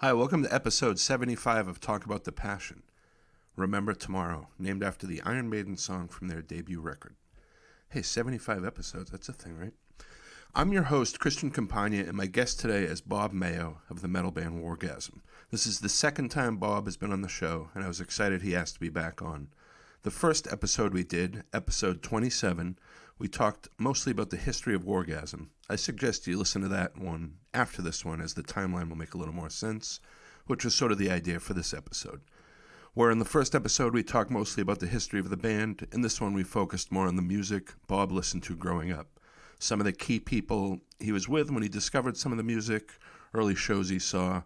Hi, welcome to episode 75 of Talk About the Passion. Remember Tomorrow, named after the Iron Maiden song from their debut record. Hey, 75 episodes, that's a thing, right? I'm your host, Christian Campagna, and my guest today is Bob Mayo of the metal band Wargasm. This is the second time Bob has been on the show, and I was excited he asked to be back on. The first episode we did, episode 27, we talked mostly about the history of Wargasm. I suggest you listen to that one after this one, as the timeline will make a little more sense, which was sort of the idea for this episode. Where in the first episode we talked mostly about the history of the band, in this one we focused more on the music Bob listened to growing up. Some of the key people he was with when he discovered some of the music, early shows he saw.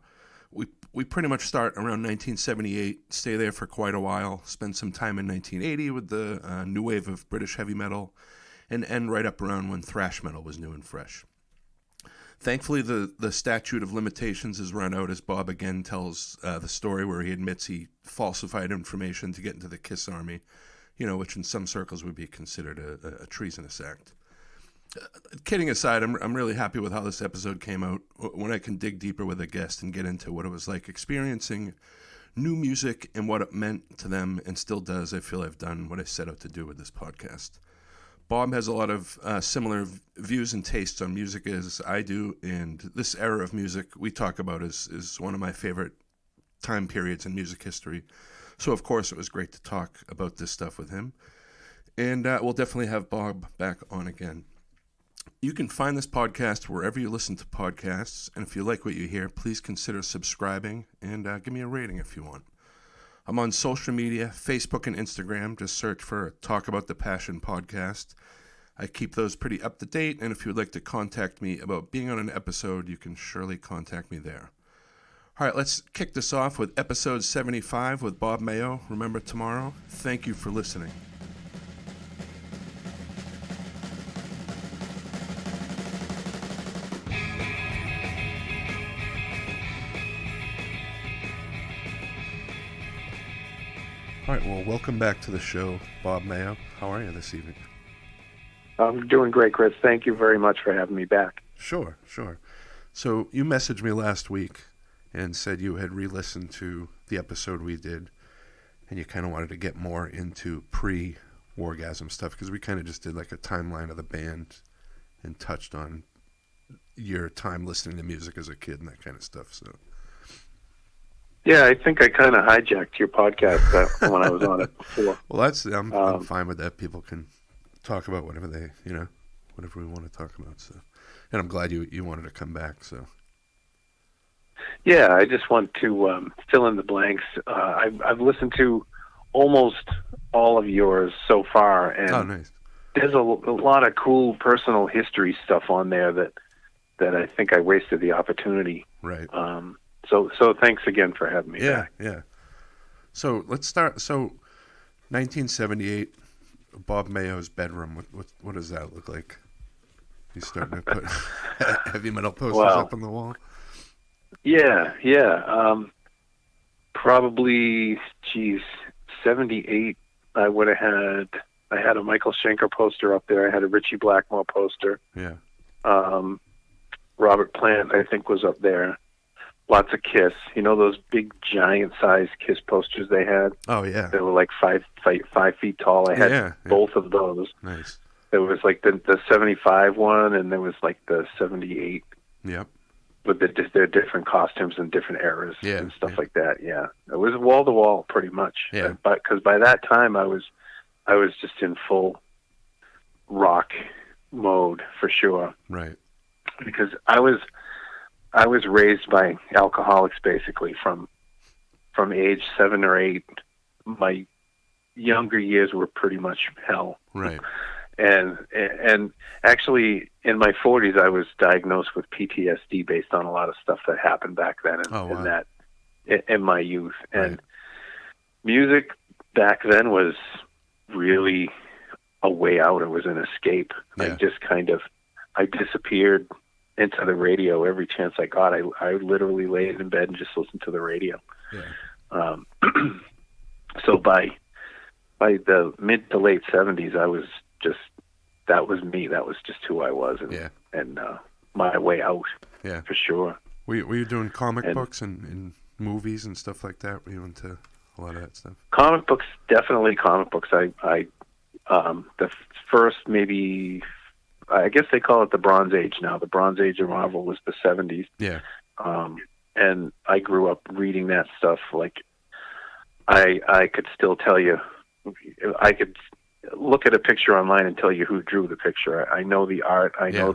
We pretty much start around 1978, stay there for quite a while, spend some time in 1980 with the new wave of British heavy metal, and end right up around when thrash metal was new and fresh. Thankfully, the statute of limitations is run out as Bob again tells the story where he admits he falsified information to get into the Kiss Army, which in some circles would be considered a treasonous act. Kidding aside, I'm really happy with how this episode came out, when I can dig deeper with a guest and get into what it was like experiencing new music and what it meant to them, and still does. I feel I've done what I set out to do with this podcast. Bob has a lot of similar views and tastes on music as I do, and this era of music we talk about is one of my favorite time periods in music history. So, of course, it was great to talk about this stuff with him. And we'll definitely have Bob back on again. You can find this podcast wherever you listen to podcasts, and if you like what you hear, please consider subscribing and give me a rating if you want. I'm on social media, Facebook and Instagram. Just search for Talk About the Passion podcast. I keep those pretty up to date, and if you would like to contact me about being on an episode, you can surely contact me there. All right, let's kick this off with episode 75 with Bob Mayo. Remember Tomorrow. Thank you for listening. All right, well, welcome back to the show, Bob Mayo. How are you this evening? I'm doing great, Chris. Thank you very much for having me back. Sure. So you messaged me last week and said you had re-listened to the episode we did, and you kind of wanted to get more into pre-Wargasm stuff, because we kind of just did like a timeline of the band and touched on your time listening to music as a kid and that kind of stuff, so... Yeah, I think I kind of hijacked your podcast when I was on it before. Well, I'm fine with that. People can talk about whatever whatever we want to talk about. So, and I'm glad you wanted to come back. So, yeah, I just want to fill in the blanks. I've listened to almost all of yours so far, and nice. There's a lot of cool personal history stuff on there that I think I wasted the opportunity. Right. So thanks again for having me back. Yeah. So let's start. So 1978, Bob Mayo's bedroom. What does that look like? He's starting to put heavy metal posters up on the wall. Yeah. Probably, 78. I had a Michael Schenker poster up there. I had a Richie Blackmore poster. Yeah. Robert Plant, I think, was up there. Lots of Kiss. Those big, giant-sized Kiss posters they had? Oh, yeah. They were like 5 feet tall. I had both of those. Nice. There was like the 75 one, and there was like the 78. Yep. With their different costumes and different eras and stuff like that. Yeah. It was wall-to-wall pretty much. Yeah. Because by that time, I was just in full rock mode for sure. Right. Because I was raised by alcoholics basically from age 7 or 8. My younger years were pretty much hell. Right. And actually in my 40s I was diagnosed with PTSD based on a lot of stuff that happened back then in my youth. And music back then was really a way out. It was an escape. Yeah. I disappeared into the radio every chance I got. I literally laid in bed and just listened to the radio. Yeah. So by the mid to late 70s, that was me. That was just who I was, and my way out. Yeah, for sure. Were you doing comic books and movies and stuff like that? Were you into a lot of that stuff? Comic books, definitely comic books. The first, maybe, I guess they call it the Bronze Age now. The Bronze Age of Marvel was the 70s. Yeah. And I grew up reading that stuff. Like, I could still tell you, I could look at a picture online and tell you who drew the picture. I know the art. I know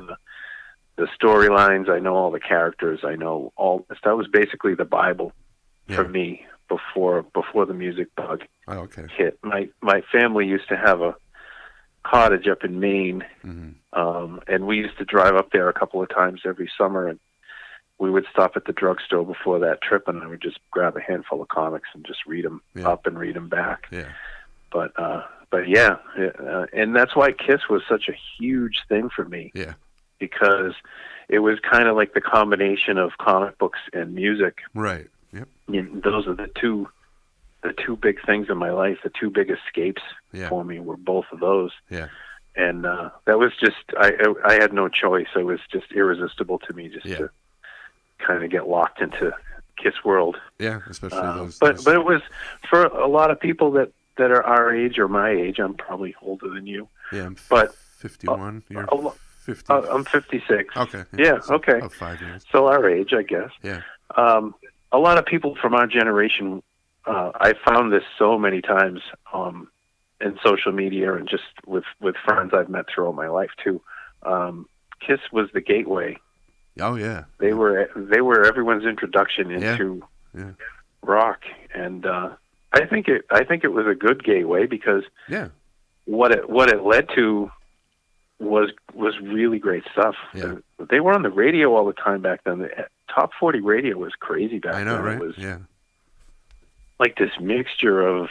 the storylines. I know all the characters. I know all this. That was basically the Bible for me before the music bug hit. My family used to have a cottage up in Maine, and we used to drive up there a couple of times every summer, and we would stop at the drugstore before that trip, and I would just grab a handful of comics and just read them up and read them back. Yeah. But yeah, and that's why Kiss was such a huge thing for me. Yeah. Because it was kind of like the combination of comic books and music. Right. Yep. And those are the two big things in my life. The two big escapes for me were both of those. Yeah. And that was just I had no choice. It was just irresistible to me just to kind of get locked into Kiss world. Yeah, especially those. But it was for a lot of people that are our age or my age. I'm probably older than you. Yeah, I'm 51. You're 50. I'm 56. Okay. Yeah, so okay. About 5 years. So our age, I guess. Yeah. A lot of people from our generation, I found this so many times in social media and just with friends I've met throughout my life too. Kiss was the gateway. Oh yeah. They were everyone's introduction into rock, and I think it was a good gateway because what it led to was really great stuff. Yeah. They were on the radio all the time back then. The Top 40 radio was crazy back then. I know, right? It was like this mixture of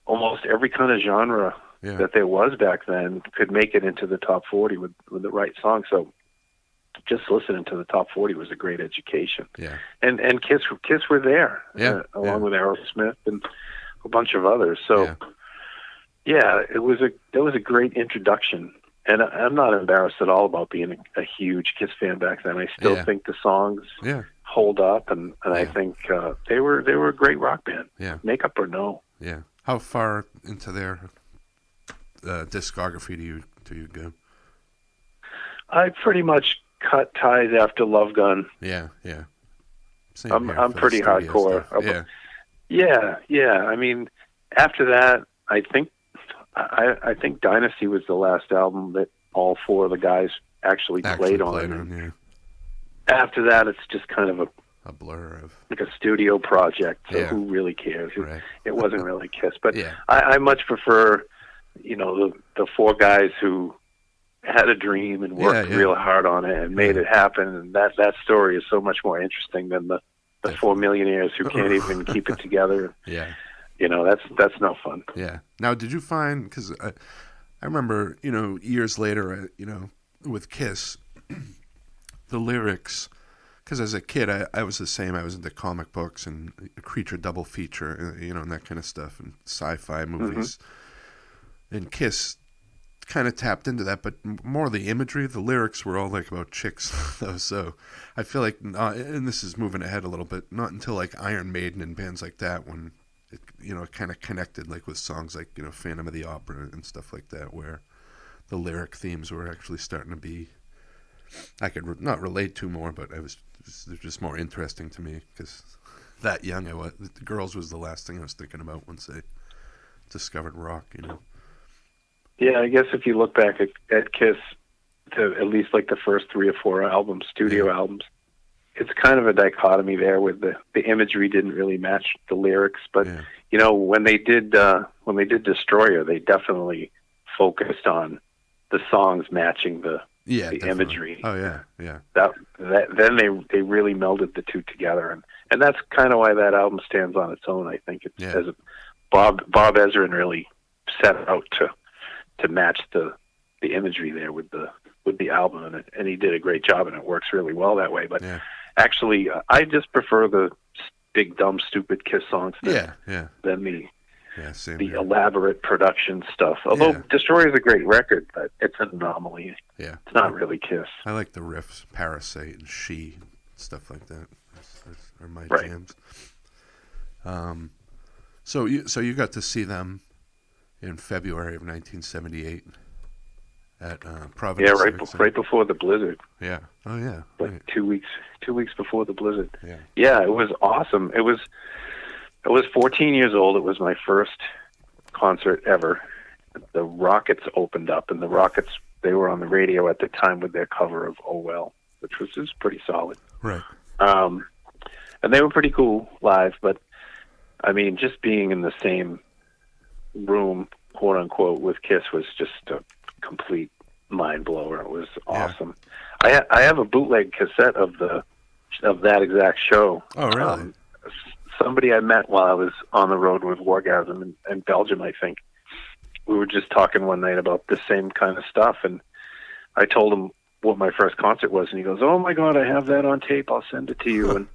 almost every kind of genre that there was back then could make it into the Top 40 with the right song. So just listening to the Top 40 was a great education. Yeah. And Kiss were there, along with Aerosmith and a bunch of others. So it was a great introduction. And I'm not embarrassed at all about being a huge Kiss fan back then. I still think the songs hold up, and I think they were a great rock band. Yeah. Makeup or no. Yeah. How far into their discography do you go? I pretty much cut ties after Love Gun. Yeah. Same I'm pretty hardcore. Yeah. I mean, after that, I think Dynasty was the last album that all four of the guys actually played on. After that, it's just kind of a blur of like a studio project. So who really cares? Right. It wasn't really Kiss, but I much prefer, the four guys who had a dream and worked real hard on it and made it happen. And that story is so much more interesting than the four millionaires who can't even keep it together. Yeah. That's no fun. Yeah. Now, did you find, because I remember, years later, with Kiss, the lyrics, because as a kid, I was the same. I was into comic books and Creature double feature, and that kind of stuff, and sci-fi movies. And Kiss kind of tapped into that, but more the imagery. The lyrics were all like about chicks, though. So I feel like, and this is moving ahead a little bit, not until like Iron Maiden and bands like that when it kind of connected like with songs like Phantom of the Opera and stuff like that, where the lyric themes were actually starting to be I could not relate to more, but they're just more interesting to me because that young I was. The Girls was the last thing I was thinking about once they discovered rock. Yeah, I guess if you look back at Kiss, to at least like the first 3 or 4 albums, studio albums, it's kind of a dichotomy there with the imagery didn't really match the lyrics. But when they did Destroyer, they definitely focused on the songs matching the imagery. Oh yeah. Then they really melded the two together, and that's kind of why that album stands on its own. I think it's as Bob Ezrin really set out to match the imagery there with the album, and he did a great job, and it works really well that way. But actually, I just prefer the big dumb stupid Kiss songs than the elaborate production stuff. Although Destroyer is a great record, but it's an anomaly. Yeah, it's not really Kiss. I like the riffs, Parasite and She, stuff like that. Are my right. jams. So you got to see them in February of 1978 at Providence. Yeah, right before the blizzard. Yeah. Oh yeah. Like right. 2 weeks before the blizzard. Yeah. Yeah, it was awesome. I was 14 years old. It was my first concert ever. The Rockets opened up, and the Rockets, they were on the radio at the time with their cover of "Oh Well," which was pretty solid. Right. And they were pretty cool live, but I mean, just being in the same room, quote unquote, with Kiss was just a complete mind blower. It was awesome. Yeah. I have a bootleg cassette of that exact show. Oh, really? Somebody I met while I was on the road with Wargasm in Belgium, I think. We were just talking one night about the same kind of stuff, and I told him what my first concert was, and he goes, "Oh my God, I have that on tape. I'll send it to you." And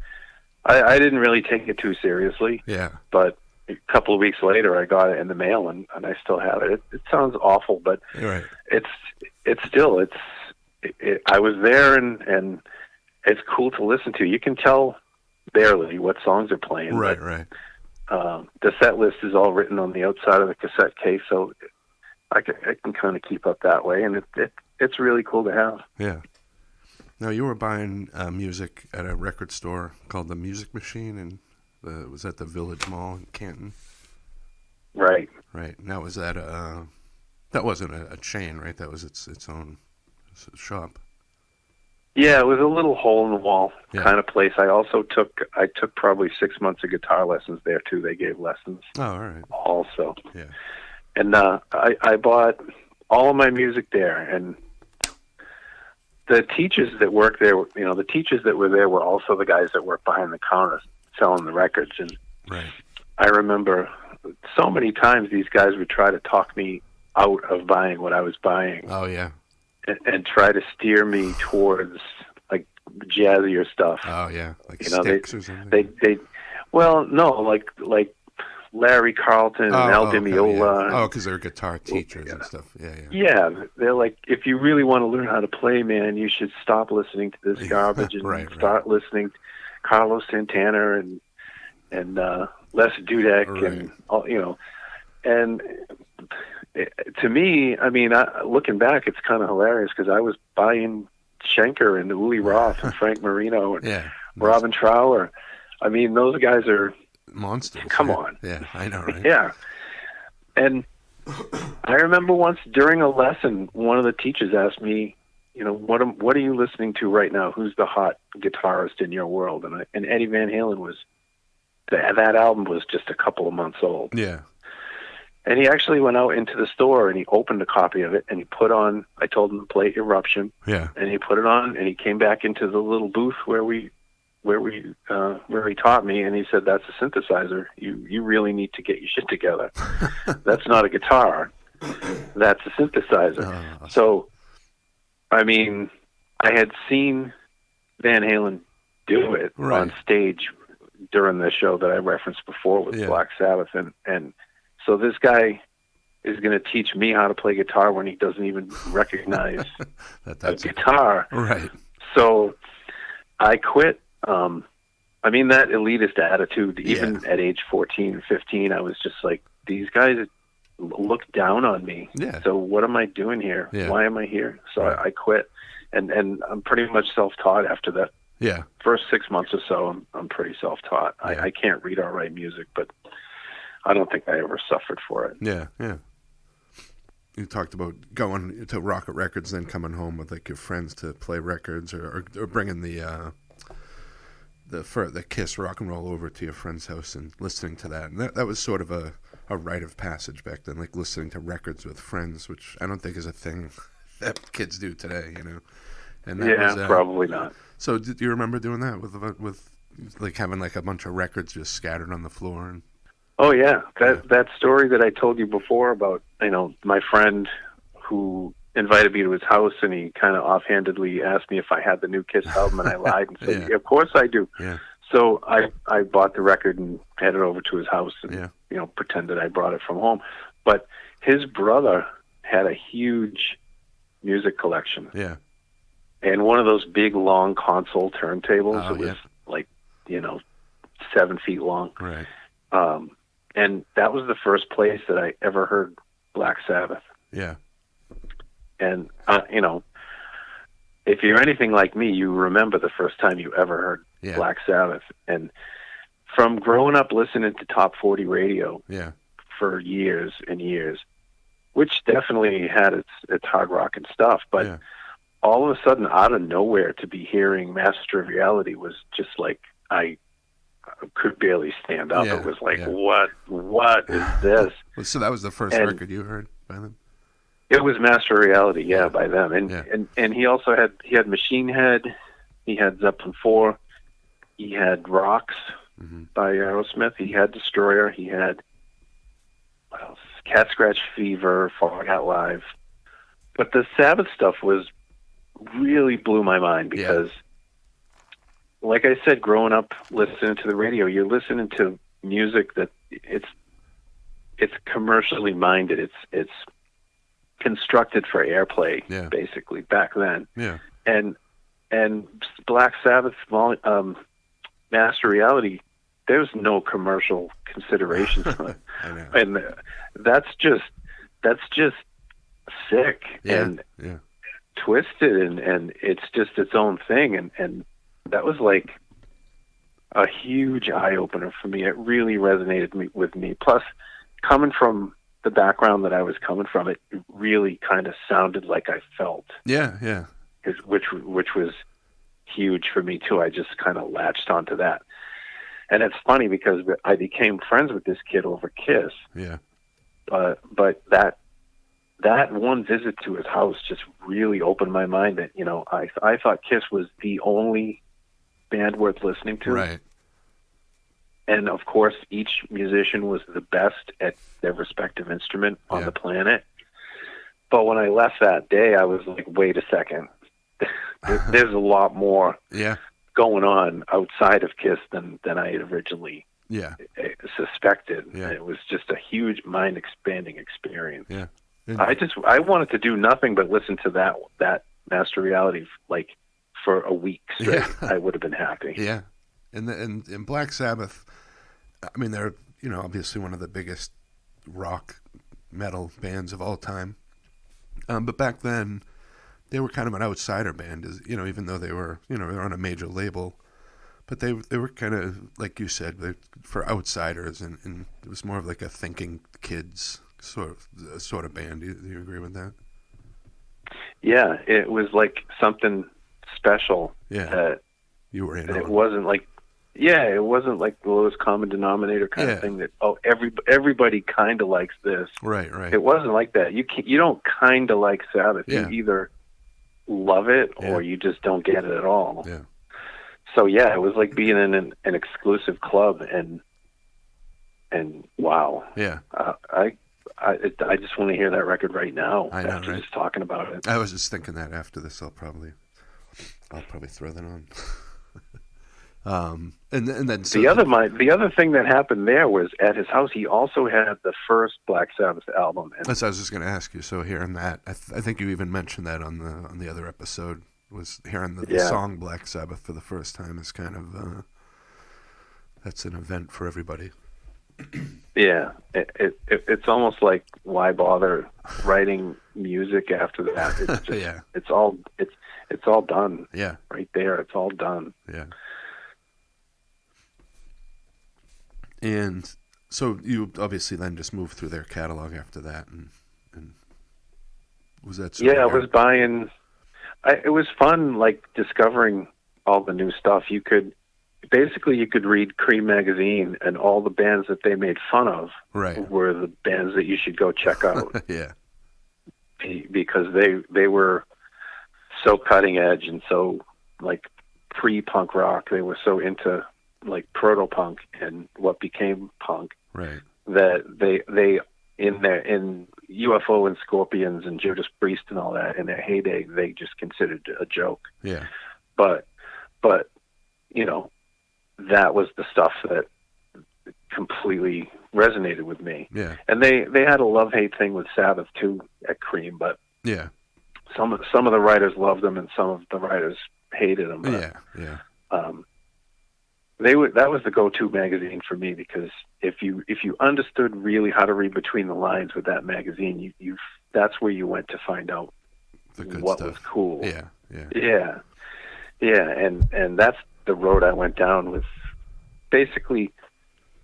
I didn't really take it too seriously. Yeah. But a couple of weeks later, I got it in the mail, and I still have it. It sounds awful, but right. it's still I was there, and it's cool to listen to. You can tell barely what songs are playing. Right, but, right. The set list is all written on the outside of the cassette case, so I can kind of keep up that way, and it's really cool to have. Yeah. Now, you were buying music at a record store called The Music Machine, and was at the Village Mall in Canton? Right. Right. Now, was that that wasn't a chain, right? That was its own shop. Yeah, it was a little hole in the wall kind of place. I took probably 6 months of guitar lessons there too. They gave lessons. Oh, all right. Also. Yeah. And I bought all of my music there, and the teachers that worked there, the teachers that were there were also the guys that worked behind the counter selling the records. And right. I remember so many times these guys would try to talk me out of buying what I was buying. Oh, yeah. And try to steer me towards like jazzier stuff. Oh yeah, like Sticks or something. Well, no, like Larry Carlton and Al Di Meola. Yeah. Oh, because they're guitar teachers and stuff. Yeah. Yeah, they're like, if you really want to learn how to play, man, you should stop listening to this garbage and start listening to Carlos Santana and Les Dudek and all, and. To me, I mean, looking back, it's kind of hilarious because I was buying Schenker and Uli Roth and Frank Marino and Robin Trower. I mean, those guys are monsters. Come on. Yeah, I know, right? Yeah. And I remember once during a lesson, one of the teachers asked me, what are you listening to right now? Who's the hot guitarist in your world? And Eddie Van Halen was, that album was just a couple of months old. Yeah. And he actually went out into the store and he opened a copy of it and he put on, I told him to play Eruption. Yeah. And he put it on and he came back into the little booth where he taught me, and he said, "That's a synthesizer. You really need to get your shit together. That's not a guitar. That's a synthesizer." So, I mean, I had seen Van Halen do it on stage during the show that I referenced before with Black Sabbath, and so this guy is going to teach me how to play guitar when he doesn't even recognize a guitar. Right. So I quit. I mean, that elitist attitude, even at age 14, 15, I was just like, these guys look down on me. Yeah. So what am I doing here? Yeah. Why am I here? So I quit. And I'm pretty much self-taught after that. Yeah. First 6 months or so, I'm pretty self-taught. Yeah. I can't read or write music, but I don't think I ever suffered for it. Yeah, yeah. You talked about going to Rocket Records, then coming home with like your friends to play records, or bringing the Kiss Rock and Roll over to your friend's house and listening to that. And that was sort of a rite of passage back then, like listening to records with friends, which I don't think is a thing that kids do today, And that was, probably not. So do you remember doing that with like having like a bunch of records just scattered on the floor? And oh yeah, that story that I told you before about my friend who invited me to his house, and he kind of offhandedly asked me if I had the new Kiss album, and I lied and said, "Of course I do." Yeah. So I bought the record and headed over to his house and pretended I brought it from home. But his brother had a huge music collection. Yeah. and one of those big long console turntables. It was like 7 feet long. Right. And that was the first place that I ever heard Black Sabbath. Yeah. And if you're anything like me, you remember the first time you ever heard Black Sabbath. And from growing up listening to Top 40 radio for years and years, which definitely had its hard rock and stuff, but all of a sudden, out of nowhere, to be hearing Master of Reality was just like, I could barely stand up. It was like, what is this? So that was the first record you heard by them? It was Master of Reality, by them. And he also had Machine Head, he had Zeppelin 4, he had Rocks by Aerosmith, he had Destroyer, he had what else? Cat Scratch Fever, Fog Out Live. But the Sabbath stuff really blew my mind because, like I said, growing up listening to the radio, you're listening to music that it's commercially minded. It's constructed for airplay, basically back then. Yeah. And Black Sabbath, Master Reality, there's no commercial considerations on it. I know. And that's just sick and twisted, and it's just its own thing. And that was like a huge eye opener for me. It really resonated with me. Plus, coming from the background that I was coming from, it really kind of sounded like I felt. Yeah. Which was huge for me too. I just kind of latched onto that. And it's funny because I became friends with this kid over Kiss. Yeah. But that one visit to his house just really opened my mind that, I thought Kiss was the only band worth listening to. Right. And of course, each musician was the best at their respective instrument on the planet. But when I left that day, I was like, wait a second. There's a lot more going on outside of Kiss than I had originally suspected. Yeah. It was just a huge mind-expanding experience. Yeah. I wanted to do nothing but listen to that Master Reality like for a week straight. I would have been happy. Yeah. And Black Sabbath, I mean, they're obviously one of the biggest rock metal bands of all time. But back then, they were kind of an outsider band, even though they were they're on a major label. But they were kind of, like you said, for outsiders, and it was more of like a thinking kids sort of band. Do you agree with that? Yeah, it was like something special. Yeah, that you were in. It wasn't like the lowest common denominator kind of thing that everybody kind of likes this. Right. It wasn't like that. You don't kind of like Sabbath. You either love it or you just don't get it at all. Yeah. So it was like being in an exclusive club, and wow. Yeah. I just want to hear that record right now. I know, after just talking about it. I was just thinking that after this, I'll probably throw that on. And then so the other thing that happened there was at his house. He also had the first Black Sabbath album. And that's what I was just going to ask you. So hearing that, I think you even mentioned that on the other episode. Was hearing the song Black Sabbath for the first time is kind of that's an event for everybody. Yeah, it's almost like why bother writing music after that? It's just, it's all done. Yeah, right there, it's all done. Yeah. And so you obviously then just moved through their catalog after that, and was that? I was buying. It was fun, like discovering all the new stuff. You could read Cream magazine, and all the bands that they made fun of were the bands that you should go check out. Yeah, because they were so cutting edge and so like pre-punk rock. They were so into like proto-punk and what became punk. Right. That they in UFO and Scorpions and Judas Priest and all that in their heyday, they just considered a joke. Yeah. But that was the stuff that completely resonated with me. Yeah. And they had a love-hate thing with Sabbath too at Cream, but some of the writers loved them and some of the writers hated them. But, that was the go-to magazine for me, because if you understood really how to read between the lines with that magazine, you that's where you went to find out what was cool. Yeah. And that's the road I went down with, basically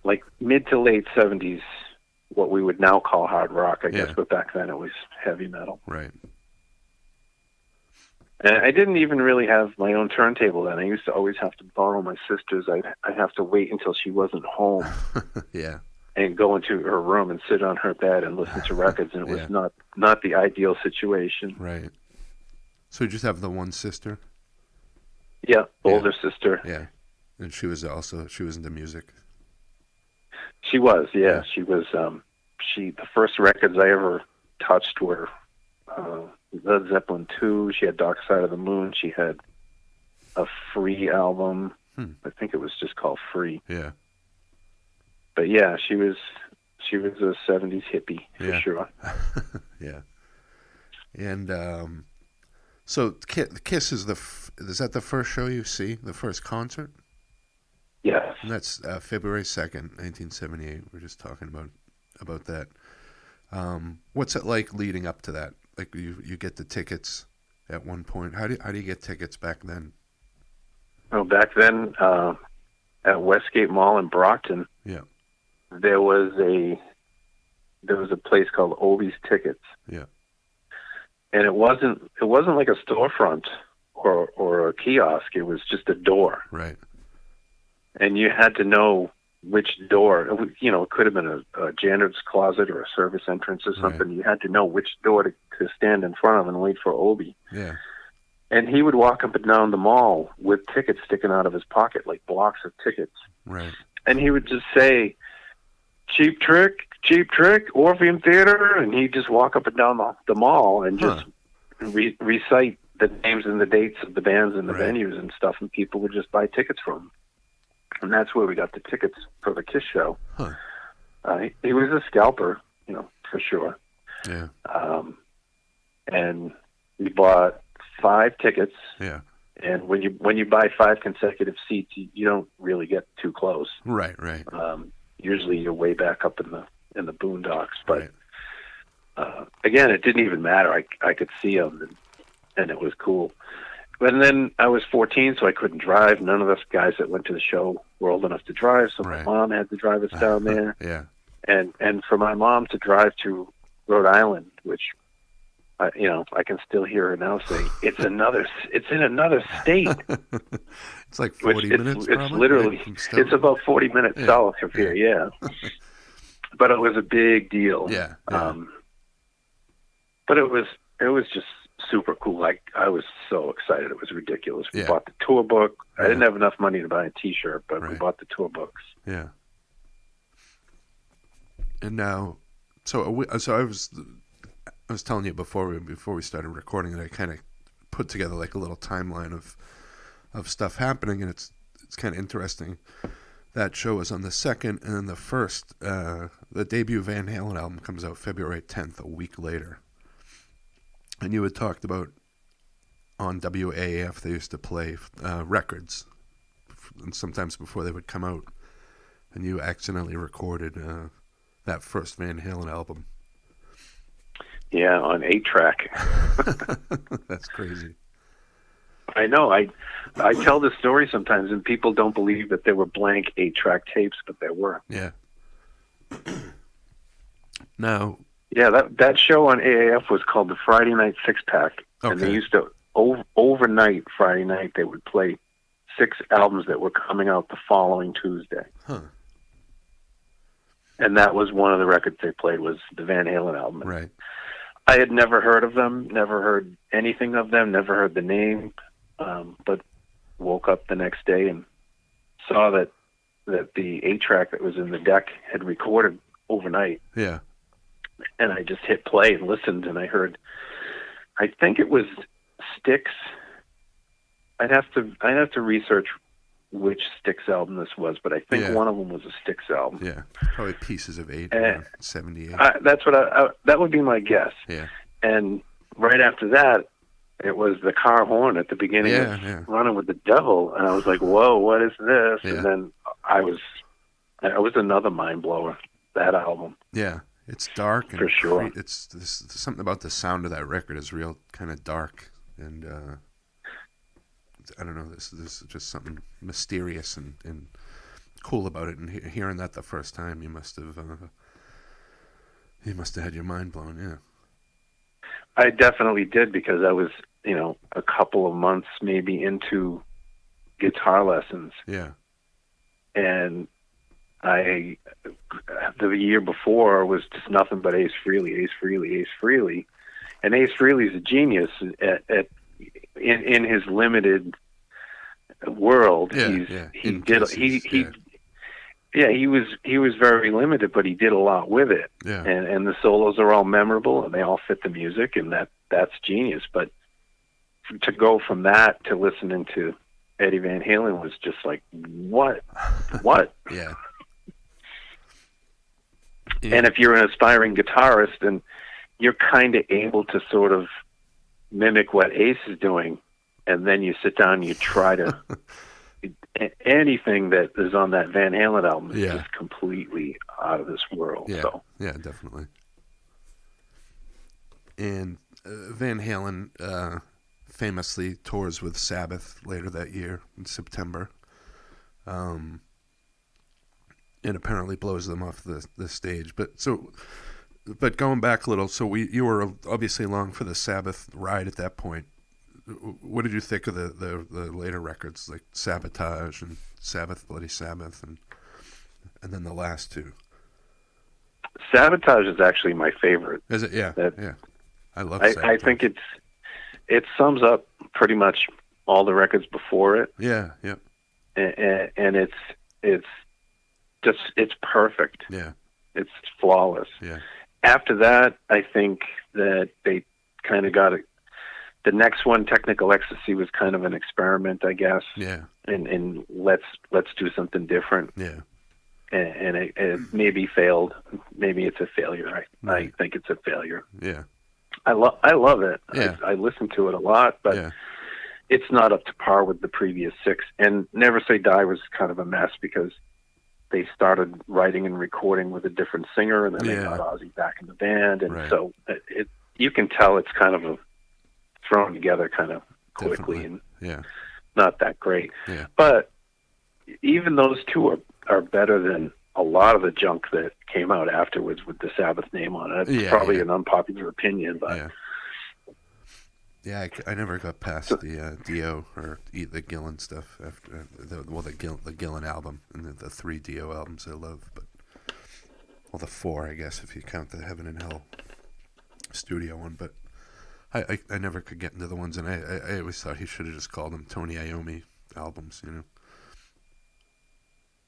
like mid to late 70s, what we would now call hard rock, I guess, but back then it was heavy metal. Right. And I didn't even really have my own turntable then. I used to always have to borrow my sister's. I'd have to wait until she wasn't home. And go into her room and sit on her bed and listen to records, and it was not the ideal situation. Right. So you just have the one sister? Yeah, older sister. Yeah. And she was into music. She was, yeah. She was the first records I ever touched were Led Zeppelin 2. She had Dark Side of the Moon. She had a Free album. I think it was just called Free. Yeah. But yeah, she was a 70s hippie for sure. Yeah. And so Kiss is that the first show you see, the first concert? Yes. And that's February 2nd, 1978. We're just talking about that. What's it like leading up to that? Like you get the tickets at one point. How do you get tickets back then? Oh, back then at Westgate Mall in Brockton. Yeah. There was a place called Obie's Tickets. Yeah. And it wasn't like a storefront or a kiosk. It was just a door. Right. And you had to know which door. It could have been a janitor's closet or a service entrance or something. Right. You had to know which door to stand in front of and wait for Obie. Yeah. And he would walk up and down the mall with tickets sticking out of his pocket, like blocks of tickets. Right. And he would just say, Cheap Trick, Orpheum Theater, and he'd just walk up and down the mall and just recite the names and the dates of the bands and the venues and stuff, and people would just buy tickets from him. And that's where we got the tickets for the Kiss show. Huh. He was a scalper, for sure. Yeah. And we bought 5 tickets. Yeah. And when you buy 5 consecutive seats, you don't really get too close. Right. Usually you're way back up in the boondocks, but again, it didn't even matter. I could see them, and it was cool. And then I was 14, so I couldn't drive. None of us guys that went to the show were old enough to drive, so my mom had to drive us down there. Yeah. And for my mom to drive to Rhode Island, which I can still hear her now say, it's in another state. It's like 40 minutes. It's literally, it's about 40 minutes south of here. Yeah. But it was a big deal. Yeah. But it was just super cool. Like, I was so excited. It was ridiculous. We bought the tour book. I didn't have enough money to buy a T-shirt, but we bought the tour books. Yeah. And now, so I was telling you before we started recording that I kind of put together like a little timeline of stuff happening, and it's kind of interesting. That show was on the 2nd, and then the 1st, the debut Van Halen album comes out February 10th, a week later. And you had talked about on WAAF they used to play records, and sometimes before they would come out, and you accidentally recorded that first Van Halen album. Yeah, on 8-track. That's crazy. I know. I tell this story sometimes, and people don't believe that there were blank 8-track tapes, but there were. Yeah. Now. Yeah, that show on AAF was called the Friday Night Six-Pack, and they used to overnight Friday night they would play 6 albums that were coming out the following Tuesday. Huh. And that was one of the records they played, was the Van Halen album. Right. I had never heard of them, never heard anything of them, never heard the name, but woke up the next day and saw that the 8-track that was in the deck had recorded overnight. Yeah. And I just hit play and listened, and I heard, I think it was Styx. I'd have to research which Styx album this was, but I think one of them was a Styx album. Yeah, probably Pieces of 8, 78. That's what that would be my guess. Yeah. And right after that, it was the car horn at the beginning of Running with the Devil, and I was like, "Whoa, what is this?" And then it was another mind blower. That album. Yeah, it's dark and for sure. It's something about the sound of that record is real kind of dark, and I don't know. This is just something mysterious and cool about it. And hearing that the first time, you must have had your mind blown. Yeah. I definitely did, because I was, a couple of months maybe into guitar lessons. Yeah. And the year before was just nothing but Ace Frehley. And Ace Frehley's a genius in his limited world. He was very limited, but he did a lot with it. Yeah. And the solos are all memorable, and they all fit the music, and that's genius. But to go from that to listening to Eddie Van Halen was just like, what? Yeah. And if you're an aspiring guitarist, and you're kind of able to sort of mimic what Ace is doing, and then you sit down and you try to anything that is on that Van Halen album is just completely out of this world. Yeah, so. Yeah, definitely. And Van Halen famously tours with Sabbath later that year in September, and apparently blows them off the stage. But going back a little, so you were obviously along for the Sabbath ride at that point. What did you think of the later records, like Sabotage and Sabbath, Bloody Sabbath, and then the last two? Sabotage is actually my favorite. Is it? Yeah. Yeah. I love Sabotage. I think it sums up pretty much all the records before it. Yeah. Yeah. And it's perfect. Yeah. It's flawless. Yeah. After that, I think that they kind of got it. The next one, Technical Ecstasy, was kind of an experiment, I guess. Yeah. And let's do something different. Yeah. And it maybe failed. Maybe it's a failure. I think it's a failure. Yeah. I love it. Yeah. I listen to it a lot, but it's not up to par with the previous six. And Never Say Die was kind of a mess, because they started writing and recording with a different singer, and then they got Ozzy back in the band, and so you can tell it's kind of thrown together kind of quickly. Definitely. And not that great. Yeah. But even those two are better than a lot of the junk that came out afterwards with the Sabbath name on it. It's probably an unpopular opinion, but I never got past the Dio or the Gillan stuff after the Gillan album and the three Dio albums I love, the four, I guess, if you count the Heaven and Hell studio one. But I never could get into the ones, and I always thought he should have just called them Tony Iommi albums,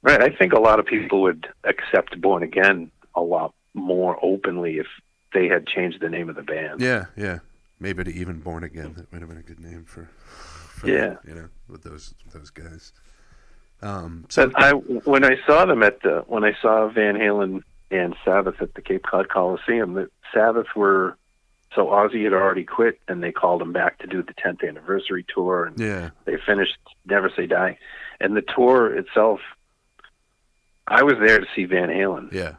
Right. I think a lot of people would accept Born Again a lot more openly if they had changed the name of the band. Yeah, yeah. Maybe to even Born Again. That might have been a good name for them, with those guys. When I saw them when I saw Van Halen and Sabbath at the Cape Cod Coliseum, the Sabbath were. So Ozzy had already quit, and they called him back to do the 10th anniversary tour, and they finished Never Say Die. And the tour itself, I was there to see Van Halen. Yeah.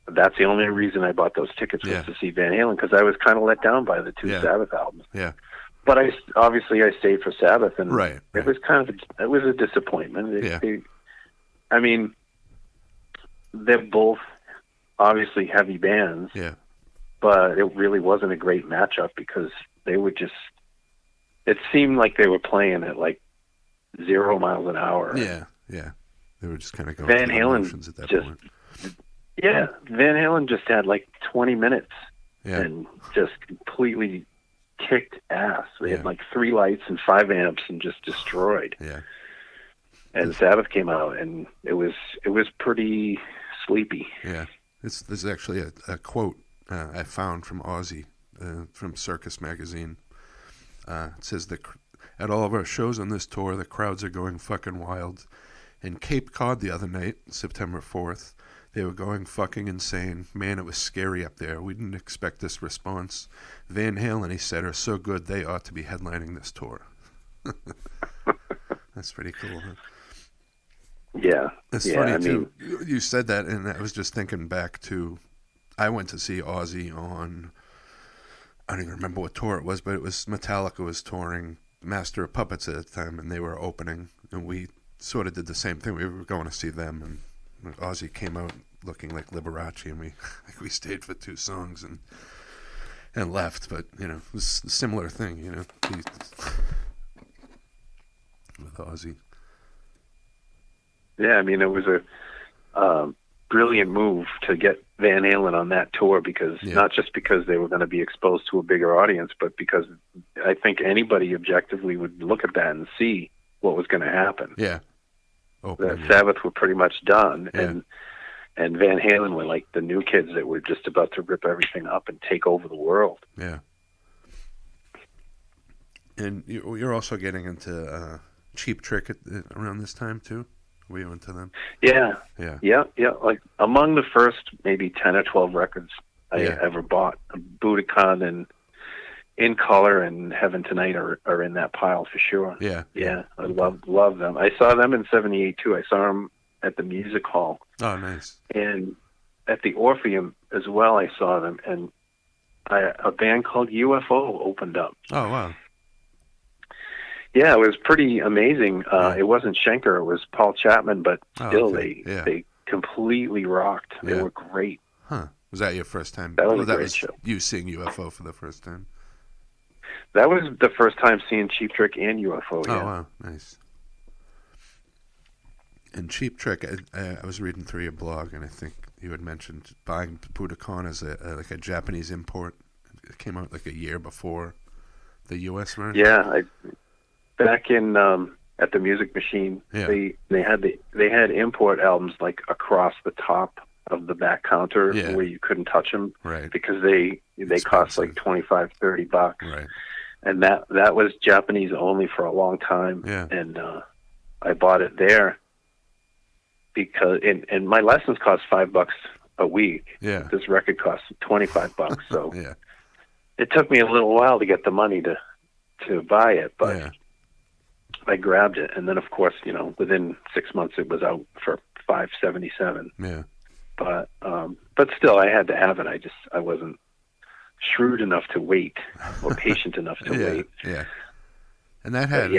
That's the only reason I bought those tickets was to see Van Halen, because I was kind of let down by the two Sabbath albums. Yeah. But I stayed for Sabbath, and it was it was a disappointment. They're both obviously heavy bands. Yeah. But it really wasn't a great matchup, because they would it seemed like they were playing at like 0 miles an hour. Yeah, yeah. They were just kind of going Van through Halen emotions at that point. Yeah, Van Halen just had like 20 minutes and just completely kicked ass. They had like 3 lights and 5 amps and just destroyed. Yeah. And Sabbath came out, and it was pretty sleepy. Yeah. There's actually a quote I found from Ozzy from Circus Magazine. It says that at all of our shows on this tour, the crowds are going fucking wild. In Cape Cod the other night, September 4th, They were going fucking insane. Man, it was scary up there. We didn't expect this response. Van Halen, he said, are so good they ought to be headlining this tour. That's pretty cool, huh? Yeah. It's funny, too. You said that, and I was just thinking back to... I went to see Ozzy on... I don't even remember what tour it was, but it was Metallica was touring Master of Puppets at the time, and they were opening, and we sort of did the same thing. We were going to see them, and Ozzy came out looking like Liberace, and we stayed for 2 songs and left. But it was a similar thing, with Ozzy. Yeah, I mean, it was a brilliant move to get Van Halen on that tour because not just because they were going to be exposed to a bigger audience, but because I think anybody objectively would look at that and see what was going to happen. Yeah. Sabbath were pretty much done, and Van Halen were like the new kids that were just about to rip everything up and take over the world. Yeah. And you're also getting into Cheap Trick around this time too? Were you into them? Yeah. Like among the first maybe 10 or 12 records I ever bought, Budokan and In Color and Heaven Tonight are in that pile for sure. Yeah. I love them. I saw them in '78 too. I saw them at the Music Hall. Oh, nice. And at the Orpheum as well. I saw them, and a band called UFO opened up. Oh, wow. Yeah, it was pretty amazing. It wasn't Schenker; it was Paul Chapman, but still, they completely rocked. They were great. Huh? Was that your first time? That was a great show. You seeing UFO for the first time? That was the first time seeing Cheap Trick and UFO. Oh, wow, nice. And Cheap Trick, I was reading through your blog, and I think you had mentioned buying Budokan as like a Japanese import. It came out like a year before the U.S. version. Yeah, back in at the Music Machine, they had import albums like across the top of the back counter where you couldn't touch them, right? Because they cost like $25-$30, right? And that was Japanese only for a long time. Yeah. And I bought it there because and my lessons cost $5 a week. Yeah. This record cost $25, so yeah. It took me a little while to get the money to buy it, but I grabbed it, and then of course, within 6 months it was out for $5.77. Yeah. But still, I had to have it. I wasn't shrewd enough to wait or patient enough to wait. Yeah. And that had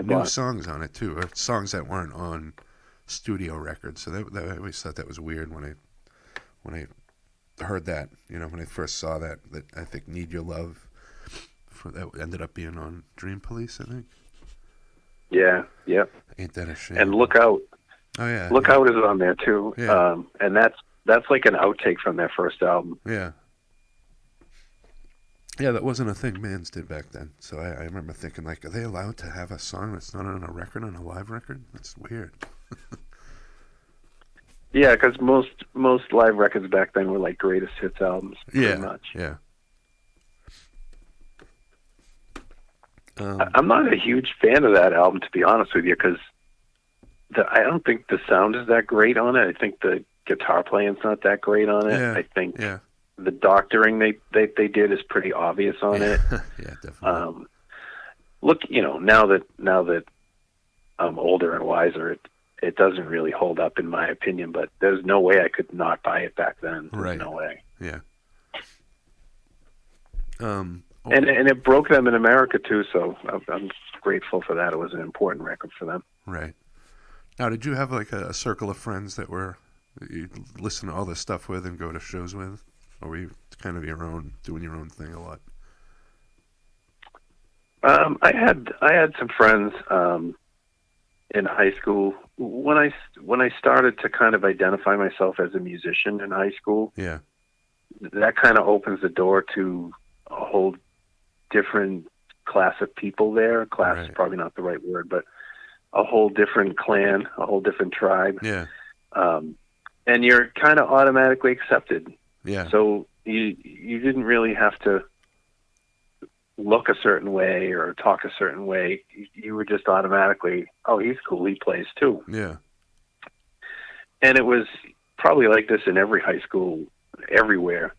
new songs on it too, or songs that weren't on studio records. So that I always thought that was weird when I heard that. When I first saw that I think "Need Your Love" that ended up being on Dream Police, I think. Yeah. Yep. Ain't that a shame? And Look Out. Oh yeah. Look Out is on there too. Yeah. And that's like an outtake from their first album. Yeah. Yeah, that wasn't a thing bands did back then. So I remember thinking, like, are they allowed to have a song that's not on a record, on a live record? That's weird. Yeah, because most live records back then were like greatest hits albums, pretty much. Yeah. I'm not a huge fan of that album, to be honest with you, because I don't think the sound is that great on it. I think the guitar playing's not that great on it. Yeah. I think the doctoring they did is pretty obvious on it. Yeah, definitely. Look, now that I'm older and wiser, it doesn't really hold up in my opinion. But there's no way I could not buy it back then. There's no way. Yeah. And it broke them in America too, so I'm grateful for that. It was an important record for them. Right. Now, did you have like a circle of friends that you listen to all this stuff with and go to shows with, or were you kind of doing your own thing a lot? I had some friends in high school. When I started to kind of identify myself as a musician in high school, that kind of opens the door to a whole different class of people there. Class is probably not the right word, but a whole different clan, a whole different tribe. Yeah. And you're kind of automatically accepted. Yeah. So you didn't really have to look a certain way or talk a certain way. You were just automatically, oh, he's cool, he plays too. Yeah. And it was probably like this in every high school, everywhere,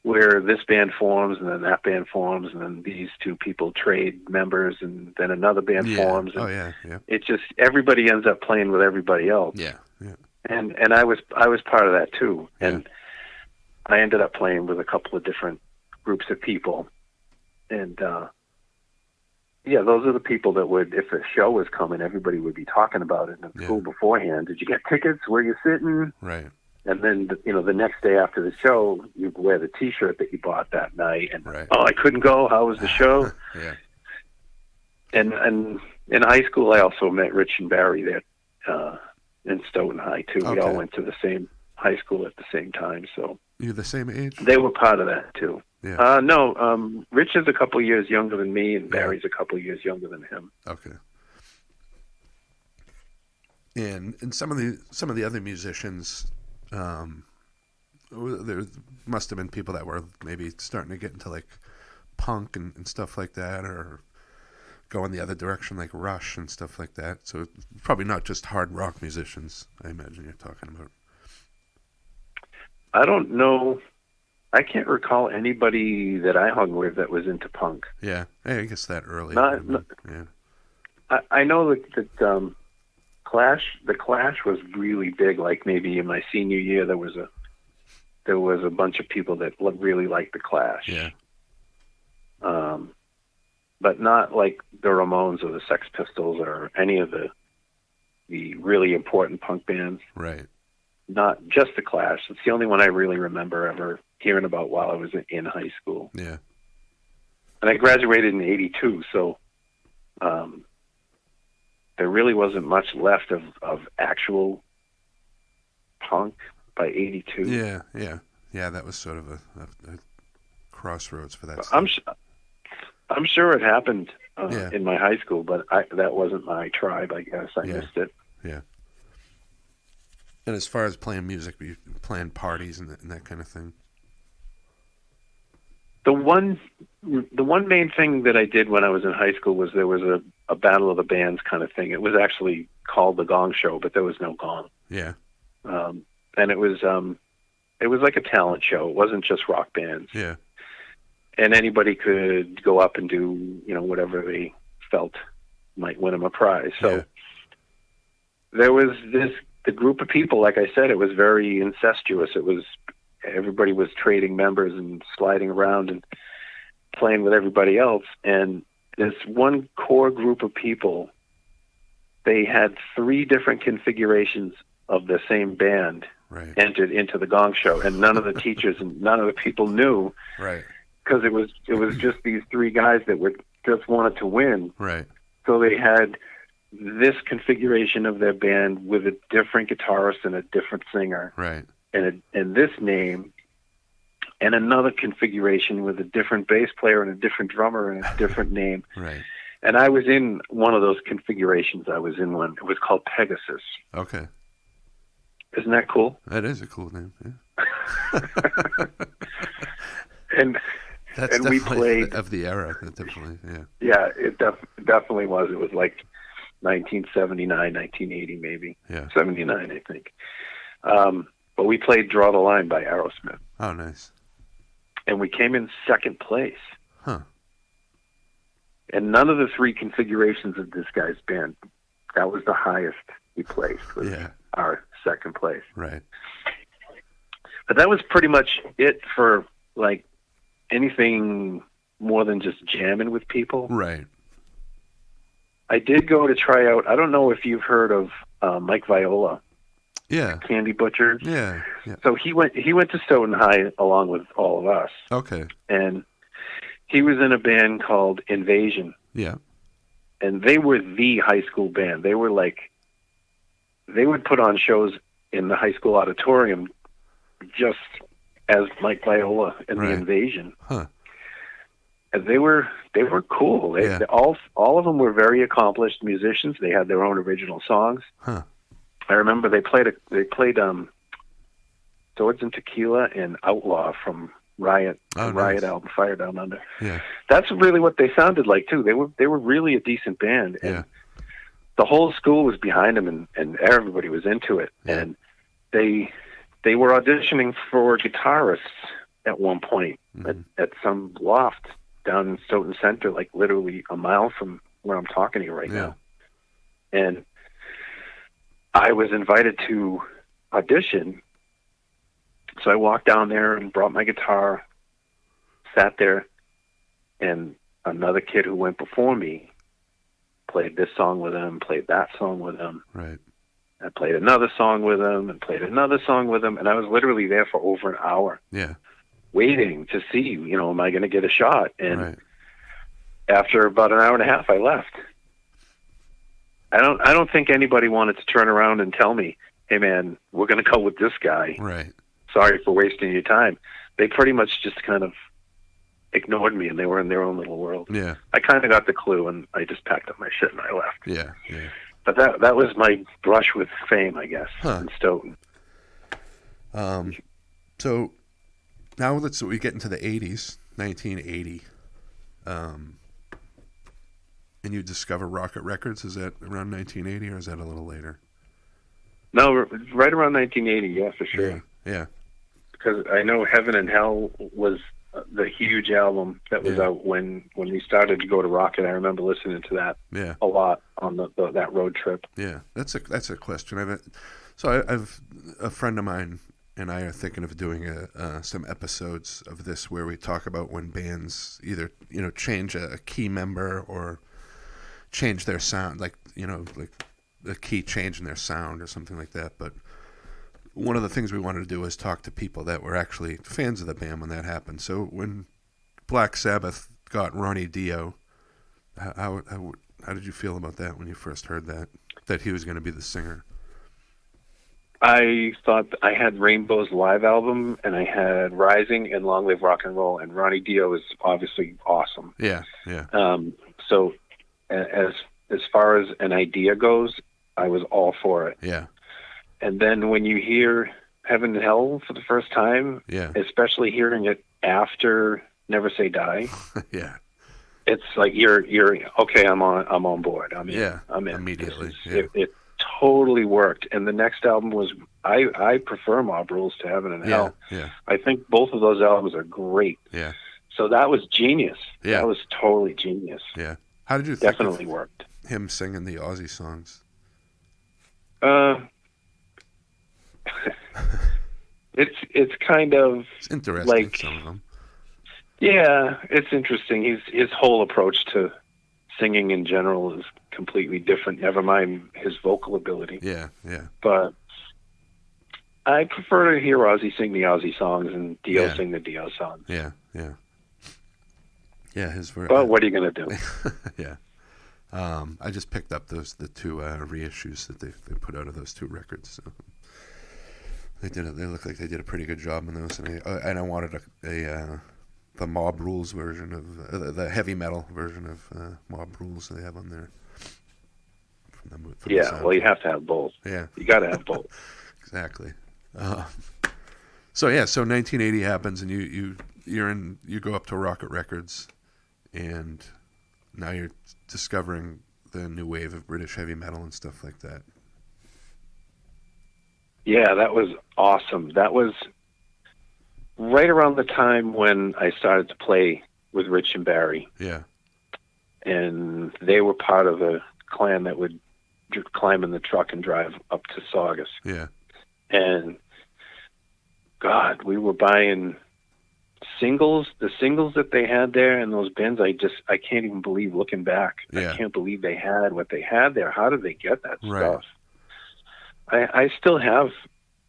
where this band forms and then that band forms and then these two people trade members and then another band forms. And it just, everybody ends up playing with everybody else. Yeah, yeah. And I was part of that too. And I ended up playing with a couple of different groups of people. And, those are the people that would, if a show was coming, everybody would be talking about it in school beforehand. Did you get tickets? Where are you sitting? Right. And then, the next day after the show, you'd wear the T-shirt that you bought that night. And, I couldn't go. How was the show? Yeah. And in high school, I also met Rich and Barry there in Stoughton High, too. We all went to the same high school at the same time. So you're the same age? They were part of that, too. Yeah. No, Rich is a couple years younger than me, and Barry's a couple years younger than him. Okay. And some of the other musicians, there must have been people that were maybe starting to get into like punk and stuff like that, or going the other direction like Rush and stuff like that. So probably not just hard rock musicians, I imagine you're talking about. I don't know. I can't recall anybody that I hung with that was into punk. Yeah, I guess that early. I know that the Clash was really big. Like maybe in my senior year, there was a bunch of people that really liked the Clash. Yeah. But not like the Ramones or the Sex Pistols or any of the really important punk bands. Right. Not just the Clash. It's the only one I really remember ever hearing about while I was in high school. Yeah. And I graduated in 82, so there really wasn't much left of actual punk by 82. Yeah. That was sort of a crossroads for that. I'm sure it happened in my high school, but that wasn't my tribe, I guess. I missed it. Yeah. And as far as playing music, you playing parties and that kind of thing? The one main thing that I did when I was in high school was there was a battle of the bands kind of thing. It was actually called the Gong Show, but there was no gong. Yeah. And it was like a talent show. It wasn't just rock bands. Yeah. And anybody could go up and do, whatever they felt might win them a prize. So there was the group of people, like I said, it was very incestuous. Everybody was trading members and sliding around and playing with everybody else. And this one core group of people, they had 3 different configurations of the same band entered into the Gong Show. And none of the teachers and none of the people knew. Right. Because it was just these 3 guys that just wanted to win. Right. So they had this configuration of their band with a different guitarist and a different singer. Right. And this name, and another configuration with a different bass player and a different drummer and a different name. Right. And I was in one of those configurations. I was in one. It was called Pegasus. Okay. Isn't that cool? That is a cool name. Yeah. and we played of the era. Definitely. Yeah. Yeah, it definitely was. It was like 1979, 1980, maybe. Yeah. 79, I think. But we played Draw the Line by Aerosmith. Oh, nice. And we came in second place. Huh. And none of the 3 configurations of this guy's band, that was the highest we placed, was our second place. Right. But that was pretty much it for, like, anything more than just jamming with people. Right. I did go to try out, I don't know if you've heard of Mike Viola. Yeah. Candy Butchers. Yeah. So he went to Stoughton High along with all of us. Okay. And he was in a band called Invasion. Yeah. And they were the high school band. They were like, they would put on shows in the high school auditorium just as Mike Viola and the Invasion. Huh. And they were cool. All of them were very accomplished musicians. They had their own original songs. Huh. I remember they played Swords and Tequila and Outlaw from Riot, Riot album, Fire Down Under. Yeah. That's really what they sounded like too. They were really a decent band, and the whole school was behind them, and everybody was into it. Yeah. And they they were auditioning for guitarists at one point at some loft down in Stoughton Center, like literally a mile from where I'm talking to you right now. And I was invited to audition. So I walked down there and brought my guitar, sat there, and another kid who went before me played this song with him, played that song with him. Right. I played another song with him and played another song with him. And I was literally there for over an hour. Yeah. Waiting to see, you know, am I going to get a shot? And after about an hour and a half, I left. I don't think anybody wanted to turn around and tell me, hey man, we're going to go with this guy. Right. Sorry for wasting your time. They pretty much just kind of ignored me, and they were in their own little world. Yeah. I kind of got the clue, and I just packed up my shit and I left. Yeah. Yeah. But that was my brush with fame, I guess, in Stoughton. So now we get into the 80s, 1980. And you discover Rocket Records. Is that around 1980, or is that a little later? No, right around 1980, yeah, for sure. Yeah. Because I know Heaven and Hell was the huge album that was out when we started to go to Rocket. I remember listening to that a lot on that road trip. Yeah, that's a question. I've a friend of mine and I are thinking of doing some episodes of this where we talk about when bands either change a key member or change their sound, like a key change in their sound or something like that. But one of the things we wanted to do was talk to people that were actually fans of the band when that happened. So when Black Sabbath got Ronnie Dio, how did you feel about that when you first heard that he was going to be the singer? I thought I had Rainbow's live album, and I had Rising and Long Live Rock and Roll, and Ronnie Dio is obviously awesome. Yeah. So as far as an idea goes, I was all for it. Yeah. And then when you hear Heaven and Hell for the first time, especially hearing it after Never Say Die, it's like you're okay. I'm on board. I'm in. I'm in immediately. It totally worked. And the next album was I prefer Mob Rules to Heaven and Hell. Yeah. I think both of those albums are great. Yeah. So that was genius. Yeah. That was totally genius. Yeah. How did you think definitely worked him singing the Aussie songs? It's kind of it's interesting, like some of them. Yeah, it's interesting. His whole approach to singing in general is completely different. Never mind his vocal ability. Yeah. But I prefer to hear Ozzy sing the Ozzy songs and Dio sing the Dio songs. Yeah. Well, what are you gonna do? Yeah. I just picked up the two reissues that they put out of those two records. So they look like they did a pretty good job on those, and I wanted the Mob Rules version of the heavy metal version of Mob Rules they have on there. Well, you have to have both. Yeah, you got to have both. Exactly. So 1980 happens, and you go up to Rocket Records, and now you're discovering the new wave of British heavy metal and stuff like that. Yeah, that was awesome. That was right around the time when I started to play with Rich and Barry. Yeah. And they were part of a clan that would climb in the truck and drive up to Saugus. Yeah. And God, we were buying the singles that they had there in those bins. I can't even believe, looking back. Yeah. I can't believe they had what they had there. How did they get that right. stuff? I still have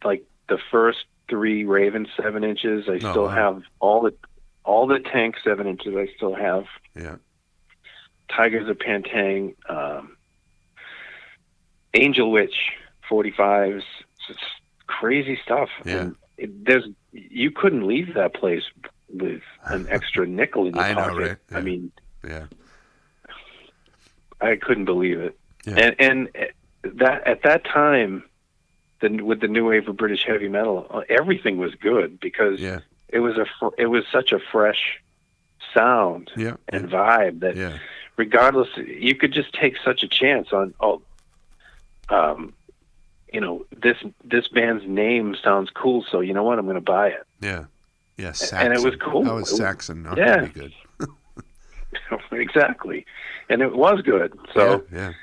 like the first 3 Raven 7-inches. I still have all the Tank 7-inches. I still have. Yeah. Tigers of Pantang, Angel Witch 45s, just crazy stuff. Yeah. And you couldn't leave that place with an extra nickel in your pocket. I know, right? Yeah. I mean, I couldn't believe it. Yeah. And that at that time, with the new wave of British heavy metal, everything was good because it was such a fresh sound and vibe that regardless, you could just take such a chance on this band's name sounds cool, so you know what, I'm going to buy it. Yeah. Yeah, Saxon. And it was cool. How is Saxon not yeah. going to be good? Exactly. And it was good. So, yeah.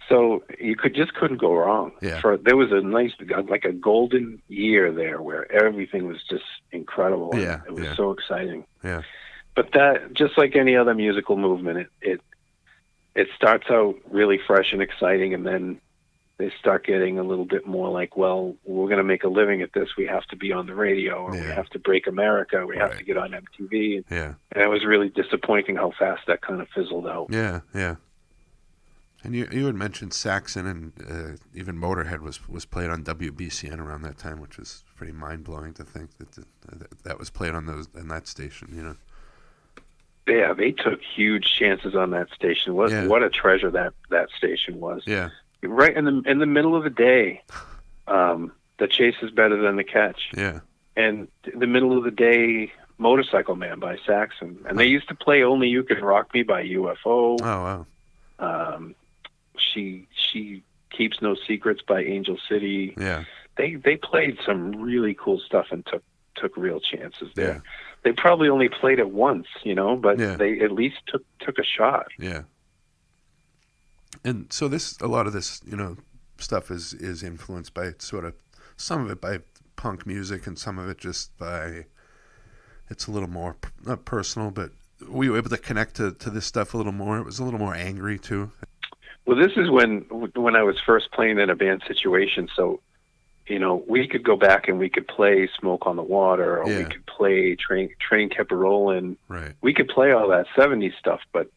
So you couldn't go wrong. Yeah. There was a nice, like a golden year there where everything was just incredible. Yeah. It was so exciting. Yeah. But that, just like any other musical movement, it starts out really fresh and exciting, and then they start getting a little bit more like, well, we're going to make a living at this. We have to be on the radio, or we have to break America. We have to get on MTV. Yeah. And it was really disappointing how fast that kind of fizzled out. Yeah, yeah. And you had mentioned Saxon, and even Motorhead was played on WBCN around that time, which was pretty mind-blowing to think that was played on that station, Yeah, they took huge chances on that station. What a treasure that station was. Yeah. Right in the middle of the day, the chase is better than the catch. Yeah. And in the middle of the day, Motorcycle Man by Saxon. And they used to play Only You Can Rock Me by UFO. Oh, wow. She Keeps No Secrets by Angel City. Yeah. They played some really cool stuff and took real chances there. Yeah. They probably only played it once, but they at least took a shot. Yeah. And so a lot of this, stuff is influenced by sort of some of it by punk music and some of it just by, it's a little more not personal, but were you able to connect to this stuff a little more? It was a little more angry too. Well, this is when I was first playing in a band situation. So, we could go back and we could play Smoke on the Water, or we could play Train Kept a Rollin'. Right. We could play all that 70s stuff, but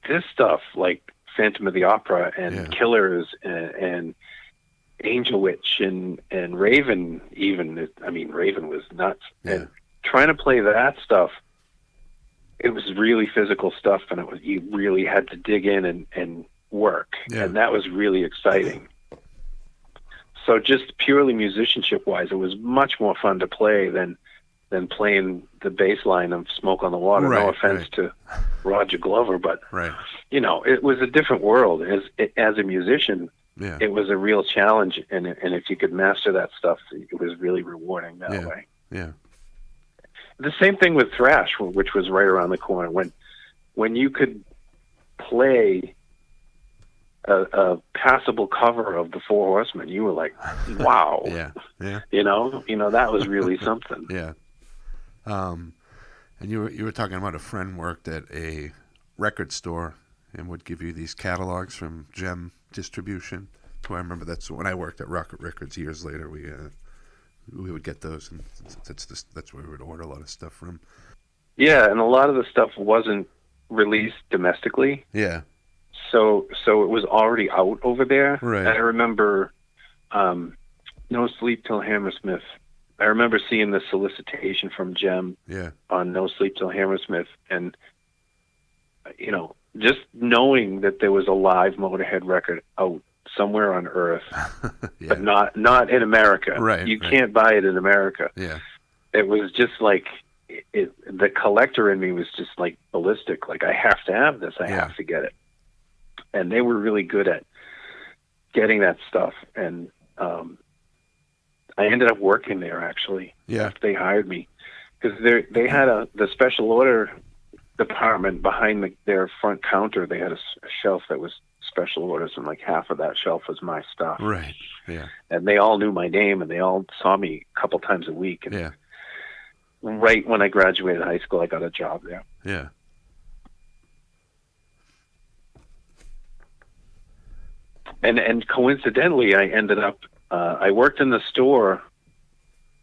this stuff like Phantom of the Opera and Killers and Angel Witch and Raven, even, Raven was nuts. Yeah. And trying to play that stuff, it was really physical stuff, and you really had to dig in and work, and that was really exciting. So just purely musicianship-wise, it was much more fun to play than playing the bass line of Smoke on the Water. Right, no offense to Roger Glover, but right. It was a different world. As a musician, it was a real challenge, and if you could master that stuff, it was really rewarding that way. Yeah. The same thing with Thrash, which was right around the corner. When you could play a passable cover of the Four Horsemen, you were like, wow. Yeah. That was really something. Yeah. And you were talking about a friend worked at a record store and would give you these catalogs from Gem Distribution. So I remember that's when I worked at Rocket Records years later. We would get those, and that's where we would order a lot of stuff from. Yeah, and a lot of the stuff wasn't released domestically. Yeah. So it was already out over there. Right. And I remember No Sleep Till Hammersmith. I remember seeing the solicitation from Gem on No Sleep Till Hammersmith, and just knowing that there was a live Motorhead record out somewhere on Earth, but not in America. Right. You can't buy it in America. Yeah. It was just like the collector in me was just like ballistic. Like, I have to have this. I have to get it. And they were really good at getting that stuff. And I ended up working there, actually. Yeah. After they hired me, because they had the special order department behind their front counter. They had a shelf that was special orders, and like half of that shelf was my stuff. Right. Yeah. And they all knew my name, and they all saw me a couple times a week. And right when I graduated high school, I got a job there. Yeah. And coincidentally, I ended up, I worked in the store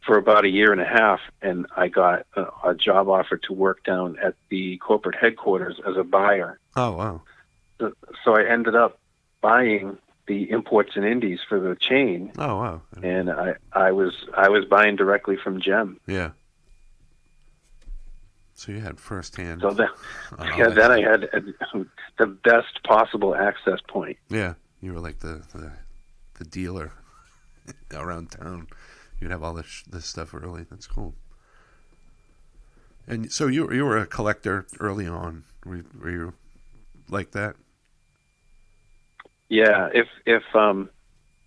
for about a year and a half, and I got a job offer to work down at the corporate headquarters as a buyer. Oh, wow. So I ended up buying the imports and indies for the chain. Oh, wow. And I was buying directly from Gem. Yeah. So you had firsthand. So then I had the best possible access point. Yeah. You were like the dealer around town. You'd have all this stuff early. That's cool. And so you were a collector early on. Were you like that? Yeah. If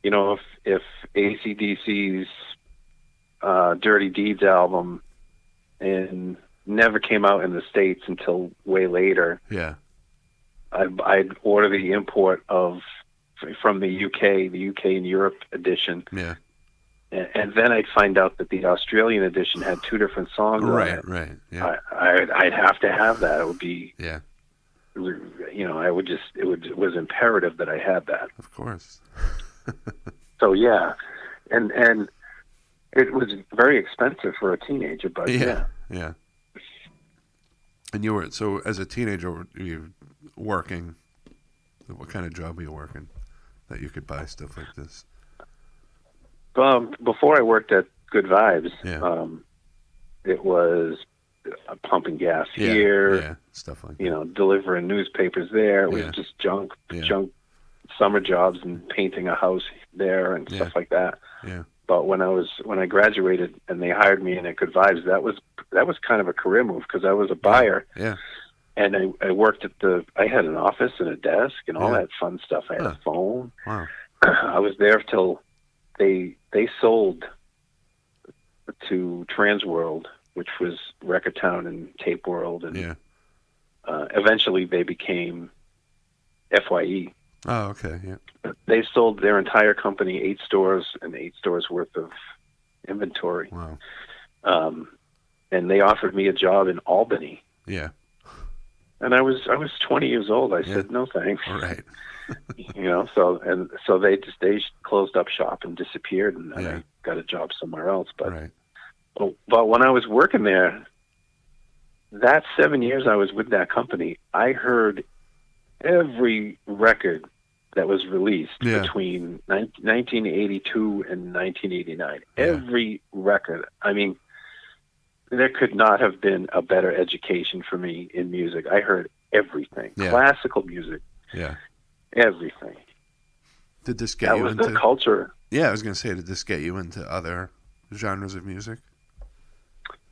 you know, if AC/DC's Dirty Deeds album and never came out in the States until way later. Yeah. I'd order the import from the UK and Europe edition. Yeah. And then I'd find out that the Australian edition had two different songs on it. Right. Yeah. I'd have to have that. It would be, yeah. You know, it was imperative that I had that. Of course. So yeah, and it was very expensive for a teenager, but yeah. And you were, so as a teenager, were you working? What kind of job were you working that you could buy stuff like this? Before I worked at Good Vibes, yeah. It was pumping gas here, stuff like that. You know, delivering newspapers there. It was just junk summer jobs and painting a house there and stuff like that. Yeah. But when I graduated and they hired me in at Good Vibes, that was kind of a career move because I was a buyer. Yeah. And I worked I had an office and a desk and all that fun stuff. I had a phone. Wow. I was there till they sold to Transworld, which was Record Town and Tape World, and eventually they became FYE. Oh, okay, yeah. They sold their entire company, 8 stores and 8 stores worth of inventory. Wow. And they offered me a job in Albany. Yeah. And I was 20 years old. I said no thanks. All right. You know, so they closed up shop and disappeared, and I got a job somewhere else. But but when I was working there, that 7 years I was with that company, I heard every record that was released between 1982 and 1989. Every record. I mean, there could not have been a better education for me in music. I heard everything. Classical music. Yeah. Everything. Did this get you into the culture? Yeah, I was going to say, did this get you into other genres of music?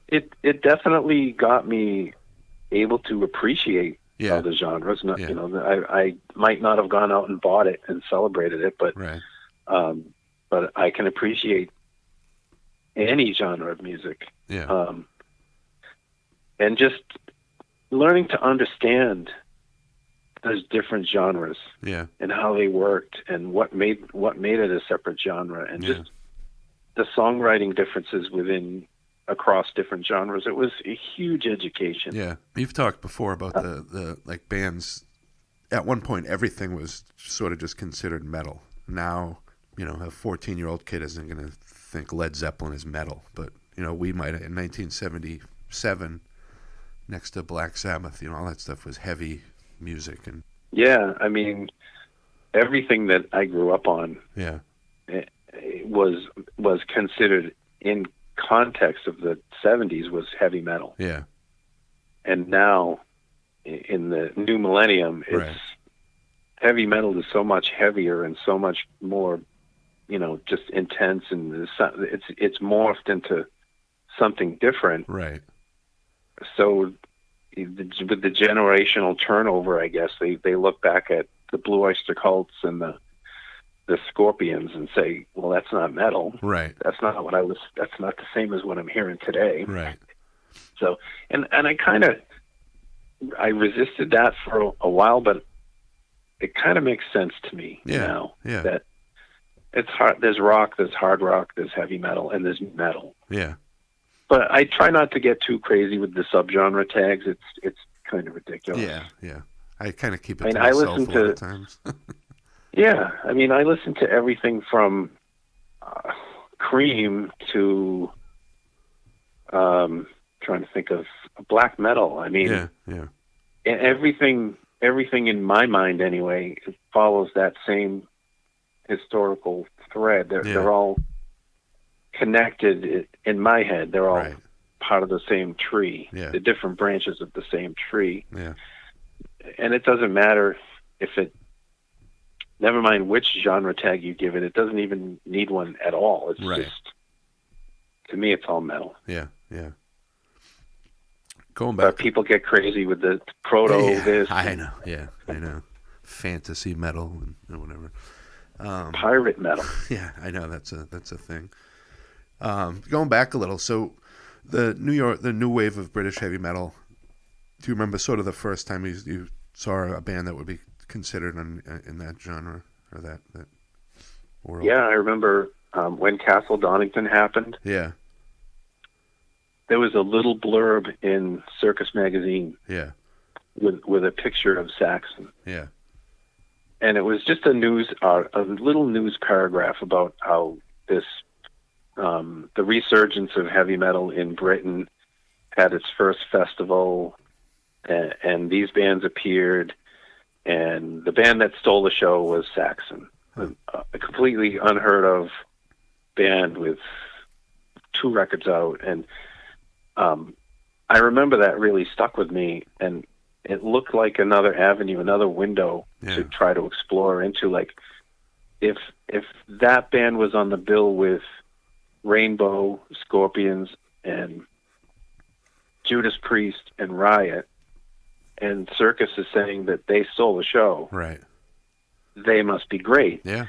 It definitely got me able to appreciate other genres. Not, you know, I might not have gone out and bought it and celebrated it, but I can appreciate any genre of music. Yeah. And just learning to understand those different genres, and how they worked, and what made it a separate genre, and just the songwriting differences across different genres. It was a huge education. Yeah, you've talked before about the like bands. At one point, everything was sort of just considered metal. Now, you know, a 14-year-old kid isn't going to think Led Zeppelin is metal, but you know, we might in 1977, next to Black Sabbath, you know, all that stuff was heavy music. And I mean, everything that I grew up on was considered in context of the 70s was heavy metal. Yeah. And now in the new millennium, it's heavy metal is so much heavier and so much more, you know, just intense, and it's morphed into something different. Right. So with the generational turnover, I guess they look back at the Blue Oyster Cults and the Scorpions and say, well, that's not metal. Right. That's not the same as what I'm hearing today. Right. So, and I resisted that for a while, but it kind of makes sense to me now that it's hard. There's rock, there's hard rock, there's heavy metal, and there's metal. Yeah. But I try not to get too crazy with the subgenre tags. It's kind of ridiculous. Yeah. I kind of keep it to myself a lot of times. I mean, I listen to everything from Cream to trying to think of black metal. I mean, everything in my mind anyway follows that same historical thread. They're all connected in my head. They're all part of the same tree. The different branches of the same tree. And it doesn't matter never mind which genre tag you give it. It doesn't even need one at all. It's just, to me, it's all metal. Yeah. Going back, people get crazy with the proto this. I know. Fantasy metal and whatever. Pirate metal. Yeah, I know that's a thing. Going back a little, so the new wave of British heavy metal. Do you remember sort of the first time you saw a band that would be considered in that genre or that world? Yeah, I remember when Castle Donington happened. Yeah. There was a little blurb in Circus Magazine. Yeah. With a picture of Saxon. Yeah. And it was just a little news paragraph about how this, the resurgence of heavy metal in Britain had its first festival, and these bands appeared, and the band that stole the show was Saxon, a completely unheard of band with 2 records out, and I remember that really stuck with me, and it looked like another avenue, another window to try to explore into. Like, if that band was on the bill with Rainbow, Scorpions, and Judas Priest and Riot, and Circus is saying that they stole the show, right? They must be great. Yeah.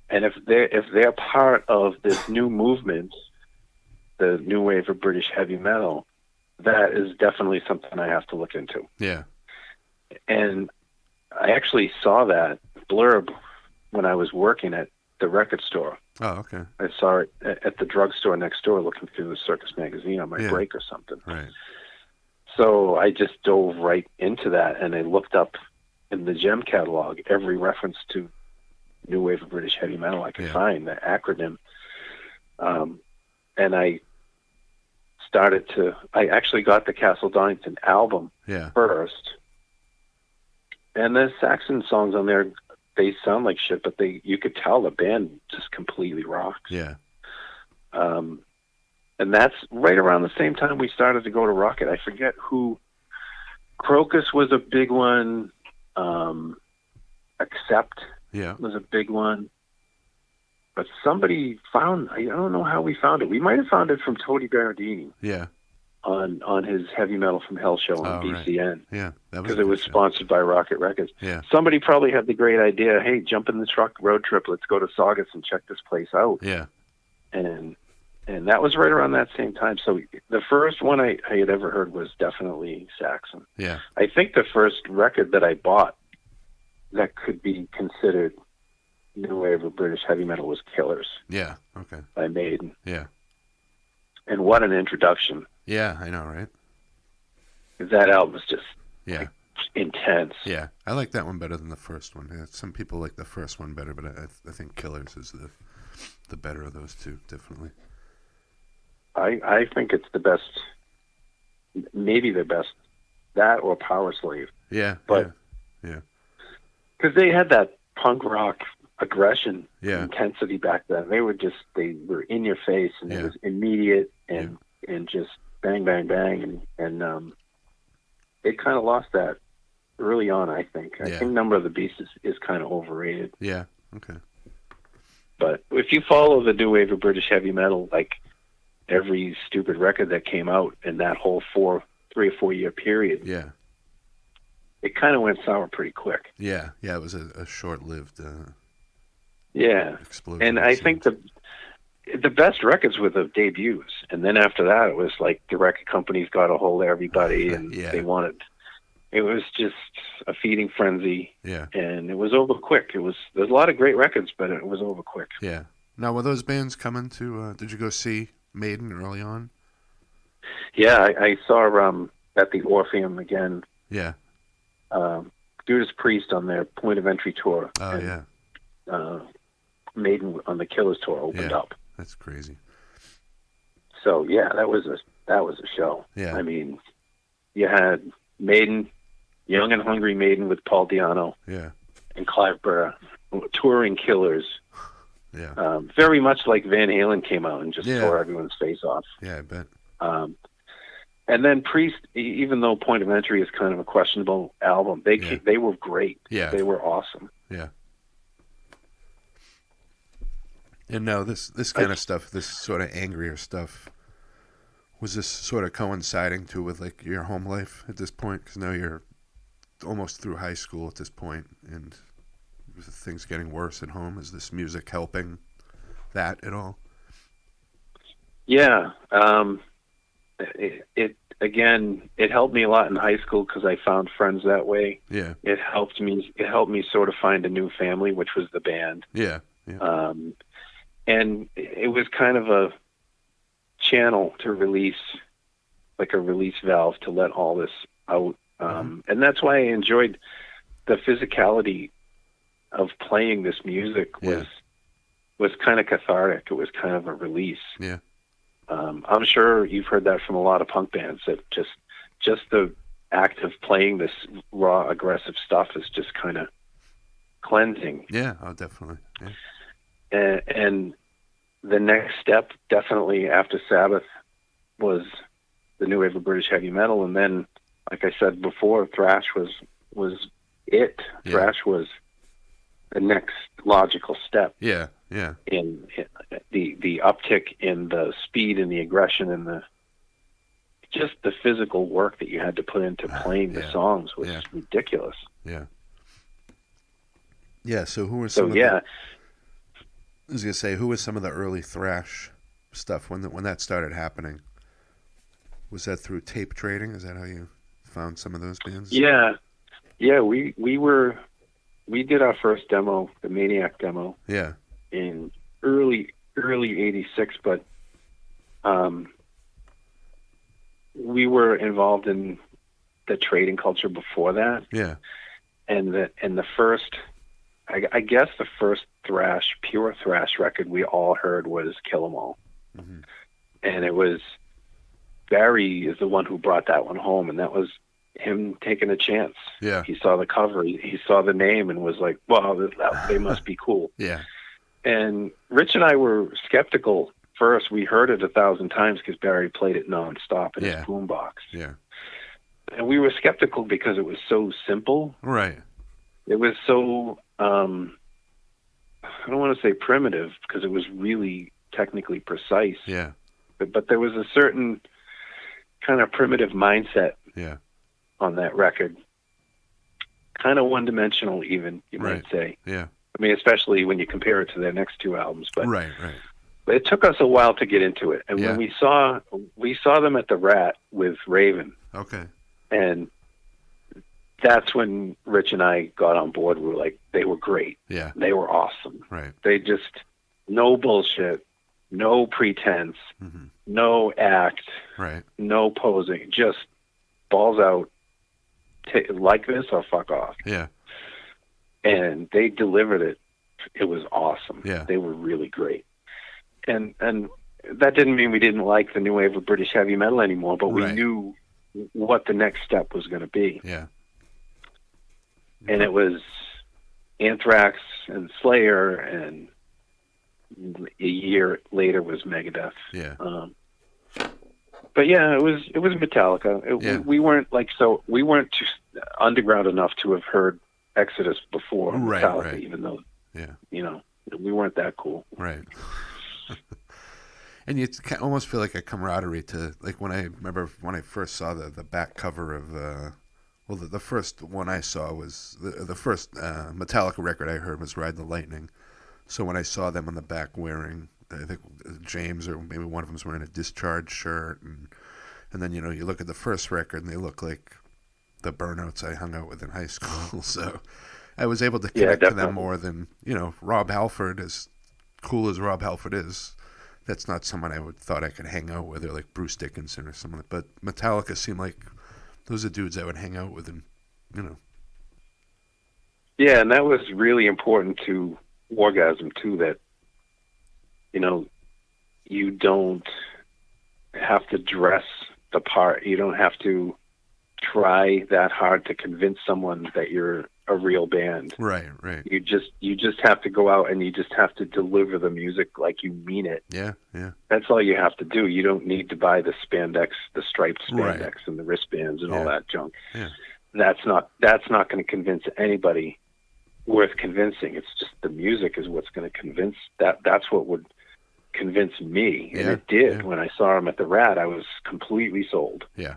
And if they're part of this new movement, the new wave of British heavy metal, that is definitely something I have to look into. Yeah. And I actually saw that blurb when I was working at the record store. Oh, okay. I saw it at the drugstore next door looking through the Circus Magazine on my break or something. Right. So I just dove right into that, and I looked up in the GEM catalog every reference to New Wave of British Heavy Metal I could find, the acronym. And I actually got the Castle Donington album first. And the Saxon songs on there, they sound like shit, but you could tell the band just completely rocks. Yeah. And that's right around the same time we started to go to Rocket. I forget who. Crocus was a big one. Accept was a big one. But somebody found, I don't know how we found it. We might have found it from Tony Berardini. Yeah. On his Heavy Metal from Hell show on BCN. Right. Yeah. Because it was sponsored by Rocket Records. Yeah. Somebody probably had the great idea, hey, jump in the truck, road trip, let's go to Saugus and check this place out. Yeah. And that was right around that same time. So the first one I had ever heard was definitely Saxon. Yeah. I think the first record that I bought that could be considered new wave of British heavy metal was Killers. Yeah. Okay. By Maiden. Yeah. And what an introduction. Yeah, I know, right? That album was just like, intense. Yeah, I like that one better than the first one. Some people like the first one better, but I think Killers is the better of those two, definitely. I think it's the best, maybe the best, that or Power Slave. Yeah, but because they had that punk rock aggression, intensity back then. They were in your face, and it was immediate and just bang, bang, bang, and it kind of lost that early on. I think. I think Number of the Beast is kind of overrated. Yeah. Okay. But if you follow the new wave of British heavy metal, like every stupid record that came out in that whole 3 or 4 year period, it kind of went sour pretty quick. Yeah. It was a short-lived. Explosion. And I think the best records were the debuts, and then after that, it was like the record companies got a hold of everybody, and they wanted. It was just a feeding frenzy. Yeah. And it was over quick. There's a lot of great records, but it was over quick. Yeah. Now, were those bands coming to? Did you go see Maiden early on? Yeah, I saw at the Orpheum again. Yeah. Judas Priest on their Point of Entry tour. Oh, and, Maiden on the Killers tour opened up. That's crazy. So that was a show. Yeah. I mean, you had Maiden, Young and Hungry Maiden with Paul Di'Anno. Yeah. And Clive Burr touring Killers. Yeah. Very much like Van Halen came out and just tore everyone's face off. Yeah, I bet. And then Priest, even though Point of Entry is kind of a questionable album, they were great. Yeah. They were awesome. Yeah. And no, this kind of stuff, this sort of angrier stuff, was this sort of coinciding too with like your home life at this point? Because now you're almost through high school at this point, and things getting worse at home? Is this music helping that at all? Yeah. It helped me a lot in high school because I found friends that way. Yeah. It helped me sort of find a new family, which was the band. Yeah. Yeah. And it was kind of a channel to release, like a release valve to let all this out. And that's why I enjoyed the physicality of playing this music was kind of cathartic. It was kind of a release. Yeah. I'm sure you've heard that from a lot of punk bands, that just the act of playing this raw, aggressive stuff is just kind of cleansing. Yeah, oh, definitely. Yeah. And the next step, definitely after Sabbath, was the new wave of British heavy metal, and then, like I said before, thrash was it. Yeah. Thrash was the next logical step. Yeah, yeah. In the uptick in the speed and the aggression and just the physical work that you had to put into playing the songs was ridiculous. Yeah. Yeah. So who were some? I was gonna say, who was some of the early thrash stuff when that started happening? Was that through tape trading? Is that how you found some of those bands? Yeah. We did our first demo, the Maniac demo. Yeah. In early '86, but we were involved in the trading culture before that. Yeah. And the first, I guess the first thrash, pure thrash record we all heard was Kill 'Em All. Mm-hmm. And it was, Barry is the one who brought that one home, and that was him taking a chance. Yeah. He saw the cover, he saw the name, and was like, well, they must be cool. Yeah. And Rich and I were skeptical first. We heard it 1,000 times because Barry played it nonstop in his boombox. Yeah. And we were skeptical because it was so simple. Right. It was so, I don't want to say primitive, because it was really technically precise. Yeah. But there was a certain kind of primitive mindset on that record. Kind of one-dimensional even, you might say. Yeah. I mean, especially when you compare it to their next two albums. But right. But it took us a while to get into it. And when we saw them at the Rat with Raven. Okay. And that's when Rich and I got on board. We were like, they were great. Yeah. They were awesome. Right. They just, no bullshit, no pretense, no act, no posing, just balls out, like this or fuck off. Yeah. And they delivered it. It was awesome. Yeah. They were really great. And that didn't mean we didn't like the new wave of British heavy metal anymore, but we knew what the next step was going to be. Yeah. And it was Anthrax and Slayer, and a year later was Megadeth. Yeah. But yeah, it was Metallica. We weren't we weren't too underground enough to have heard Exodus before Metallica, even though we weren't that cool. Right. And you almost feel like a camaraderie to, like, when I remember when I first saw the back cover of the first one I saw was the first Metallica record I heard was Ride the Lightning. So when I saw them on the back wearing, I think James or maybe one of them was wearing a Discharge shirt, and then you look at the first record and they look like the Burnouts I hung out with in high school. So I was able to connect to them more than Rob Halford. As cool as Rob Halford is, that's not someone I thought I could hang out with, or like Bruce Dickinson or someone. But Metallica seemed like those are dudes I would hang out with, and Yeah, and that was really important to Wargasm too. That you don't have to dress the part. You don't have to try that hard to convince someone that you're a real band. Right. You just have to go out and you just have to deliver the music like you mean it. Yeah. That's all you have to do. You don't need to buy the spandex, the striped spandex and the wristbands and all that junk. Yeah. That's not going to convince anybody worth convincing. It's just the music is what's going to convince. That's what would convince me. And it did. When I saw him at the Rat, I was completely sold. Yeah.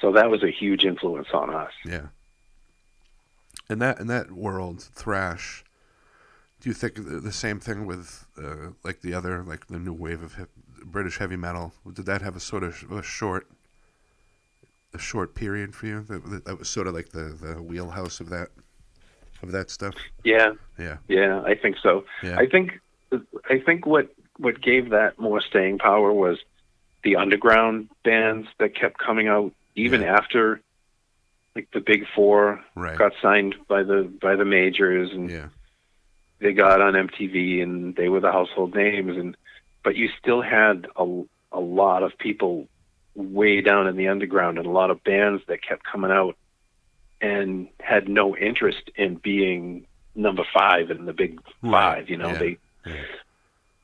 So that was a huge influence on us. Yeah. In that world, thrash. Do you think the same thing with like the new wave of British heavy metal? Did that have a sort of a short period for you? That was sort of like the wheelhouse of that stuff. Yeah. Yeah. Yeah, I think so. Yeah. I think what gave that more staying power was the underground bands that kept coming out even after like the big four got signed by the majors, and they got on MTV and they were the household names, but you still had a lot of people way down in the underground and a lot of bands that kept coming out and had no interest in being number 5 in the big 5. You know,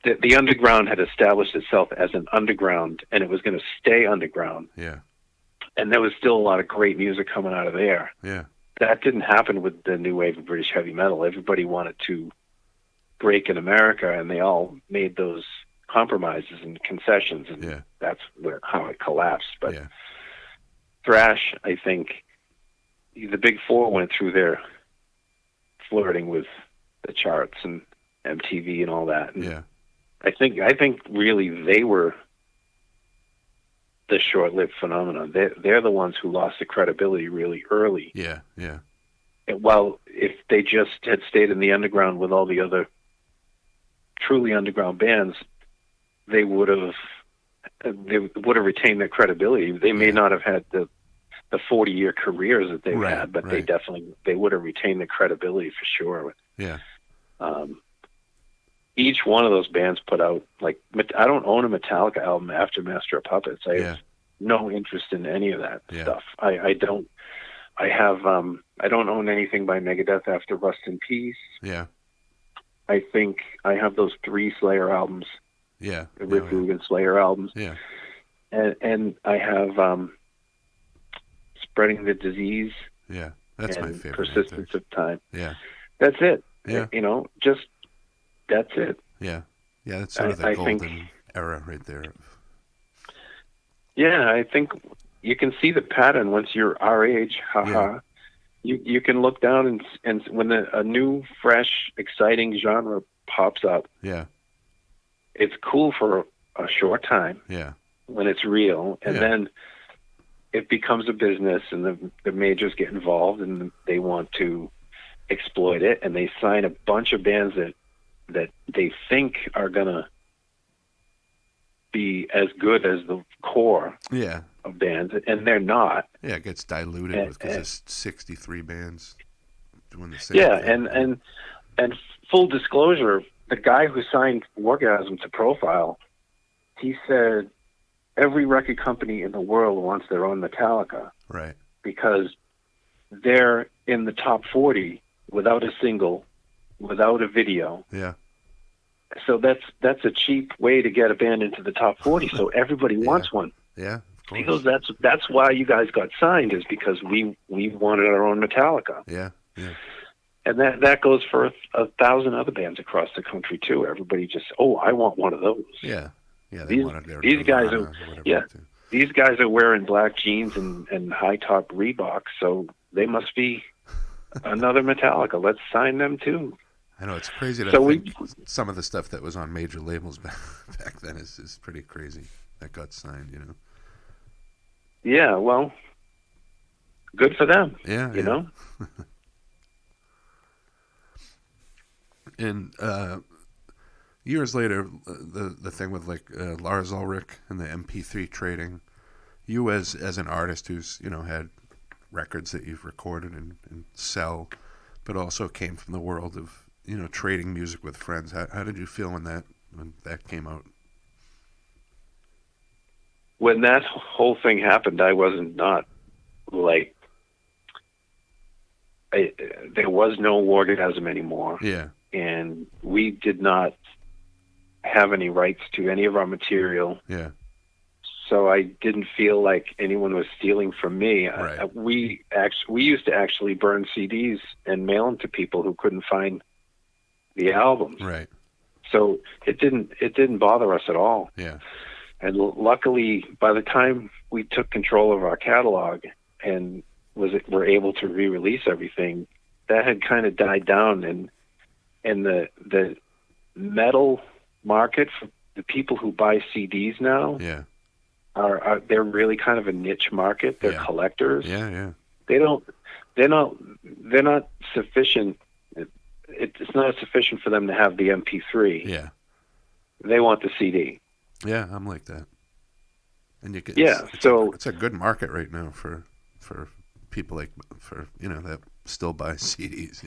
the underground had established itself as an underground, and it was going to stay underground. Yeah. And there was still a lot of great music coming out of there. Yeah. That didn't happen with the new wave of British heavy metal. Everybody wanted to break in America, and they all made those compromises and concessions, and that's how it collapsed. But thrash, I think, the big four went through their flirting with the charts and MTV and all that. And I think really they were the short-lived phenomenon. They're the ones who lost the credibility really early. Yeah, yeah. Well, if they just had stayed in the underground with all the other truly underground bands, they would have retained their credibility. They may not have had the 40-year careers that they've had, but they would have retained the credibility for sure. Yeah. Each one of those bands put out, like, I don't own a Metallica album after Master of Puppets. I have no interest in any of that stuff. I don't own anything by Megadeth after Rust in Peace. Yeah. I think I have those 3 Slayer albums. Yeah. The Rick Rugen Slayer albums. Yeah. And I have Spreading the Disease. Yeah. That's my favorite. Persistence of Time. Yeah. That's it. Yeah. You know, just that's it. Yeah. Yeah, that's sort of the golden era right there. Yeah, I think you can see the pattern once you're our age. Haha. You can look down and when a new, fresh, exciting genre pops up. Yeah. It's cool for a short time. Yeah. When it's real, and then it becomes a business, and the majors get involved, and they want to exploit it, and they sign a bunch of bands that they think are gonna be as good as the core of bands, and they're not. Yeah, it gets diluted because there's 63 bands doing the same thing. And full disclosure, the guy who signed Wargasm to Profile, he said every record company in the world wants their own Metallica. Right. Because they're in the top 40 without a single, without a video. Yeah. So that's a cheap way to get a band into the top 40. So everybody wants one. Yeah, of course. He goes, that's why you guys got signed, is because we wanted our own Metallica. Yeah, yeah. And that goes for 1,000 other bands across the country too. Everybody just, I want one of those. Yeah, yeah. These guys are wearing black jeans and high top Reeboks, so they must be another Metallica. Let's sign them too. I know, it's crazy to think some of the stuff that was on major labels back then is pretty crazy that got signed, you know. Yeah, well, good for them. Yeah, you know. And years later, the thing with like Lars Ulrich and the MP3 trading, you as an artist who's had records that you've recorded and sell, but also came from the world of trading music with friends. How did you feel when that came out? When that whole thing happened, I wasn't like, there was no Wargasm anymore. Yeah. And we did not have any rights to any of our material. Yeah. So I didn't feel like anyone was stealing from me. Right. We used to actually burn CDs and mail them to people who couldn't find the albums. Right. So it didn't bother us at all. Yeah. And luckily, by the time we took control of our catalog and were able to re-release everything, had kind of died down, and the metal market for the people who buy CDs now, they're really kind of a niche market. They're collectors. They're not sufficient. It's not sufficient for them to have the MP3. Yeah. They want the CD. Yeah, I'm like that. And you get it's a good market right now for people that still buy CDs,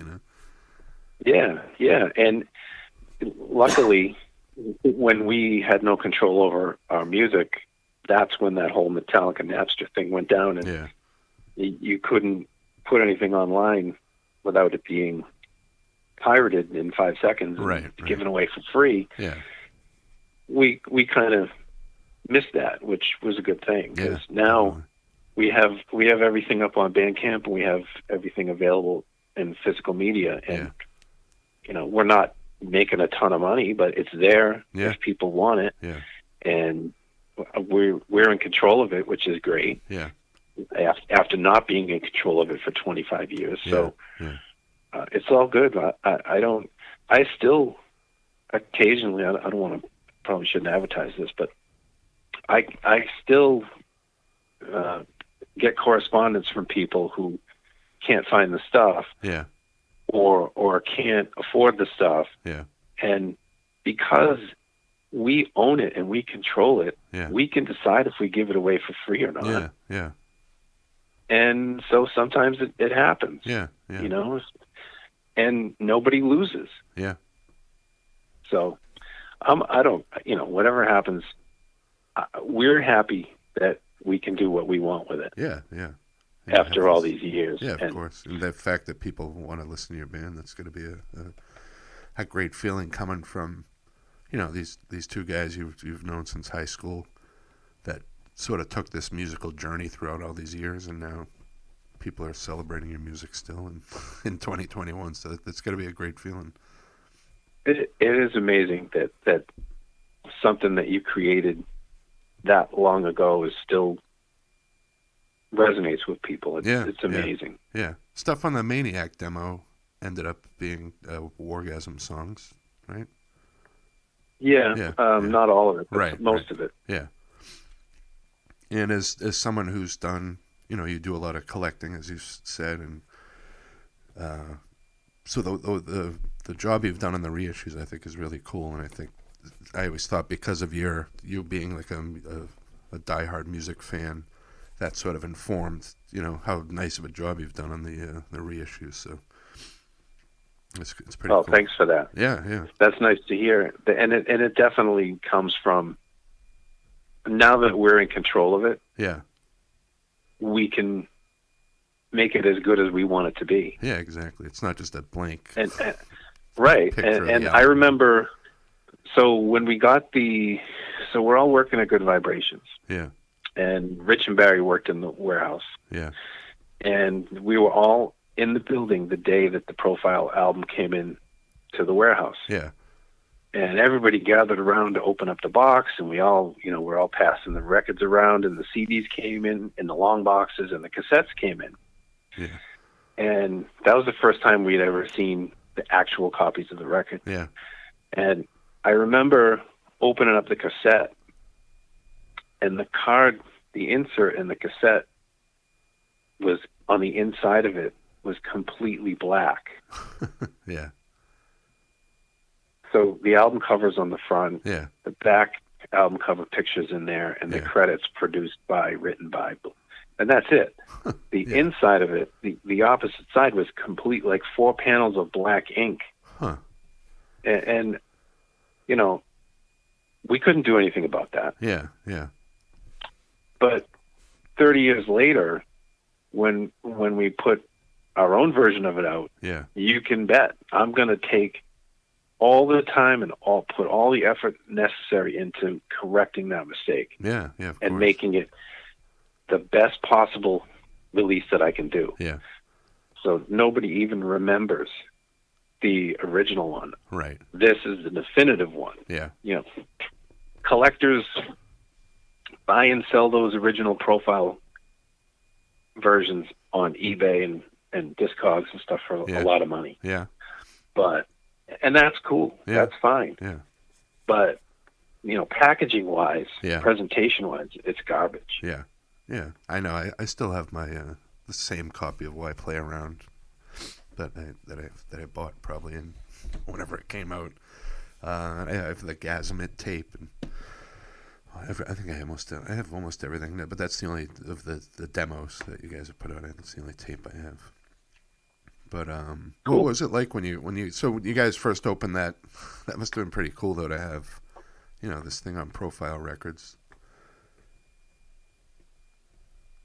Yeah. And luckily, when we had no control over our music, that's when that whole Metallica Napster thing went down, and you couldn't put anything online without it being pirated in 5 seconds and given away for free. Yeah. We kind of missed that, which was a good thing, because now we have everything up on Bandcamp, and we have everything available in physical media, and we're not making a ton of money, but it's there if people want it, and we're in control of it, which is great. After not being in control of it for 25 years, so it's all good. I still occasionally, I don't want to, probably shouldn't advertise this, but I still get correspondence from people who can't find the stuff, or can't afford the stuff, and because we own it and we control it, we can decide if we give it away for free or not. And so sometimes it happens. And nobody loses. So I don't, whatever happens, we're happy that we can do what we want with it. After all these years. Of course. And the fact that people want to listen to your band, that's going to be a great feeling coming from, these two guys you've known since high school that sort of took this musical journey throughout all these years, and now people are celebrating your music still in 2021. So it's going to be a great feeling. It is amazing that something that you created that long ago is still resonates with people. It's amazing. Stuff on the Maniac demo ended up being Wargasm songs, right? Not all of it, but most of it. And as someone who's done, you do a lot of collecting, as you said, and so the job you've done on the reissues, I think, is really cool. And I always thought, because of you being like a diehard music fan, that sort of informed, how nice of a job you've done on the reissues. So it's pretty cool. Thanks for that. Yeah. That's nice to hear. And it definitely comes from, now that we're in control of it, we can make it as good as we want it to be. Yeah, exactly. It's not just a blank. And I remember, so when we got so we're all working at Good Vibrations. And Rich and Barry worked in the warehouse. And we were all in the building the day that the Profile album came in to the warehouse. And everybody gathered around to open up the box, and we all, we're all passing the records around, and the CDs came in the long boxes, and the cassettes came in. And that was the first time we'd ever seen the actual copies of the record. And I remember opening up the cassette, and the card, the insert in the cassette was on the inside of it was completely black. So the album cover's on the front. The back album cover pictures in there, and the credits written by, and that's it. The inside of it, the opposite side was complete, like 4 panels of black ink. And we couldn't do anything about that. But 30 years later, when we put our own version of it out, you can bet I'm going to take all the time and put all the effort necessary into correcting that mistake. And making it the best possible release that I can do. So nobody even remembers the original one. This is the definitive one. Collectors buy and sell those original Profile versions on eBay and and Discogs and stuff for a lot of money. Yeah. And that's cool. Yeah. That's fine. Yeah. But, packaging wise, presentation wise, it's garbage. Yeah. Yeah. I know. I still have my the same copy of Why Play Around that I bought probably in whenever it came out. I have the Gasm tape, and I think I have almost everything, but that's the only of the demos that you guys have put out. That's the only tape I have. But cool. What was it like when you guys first opened that? That must have been pretty cool though to have, this thing on Profile Records.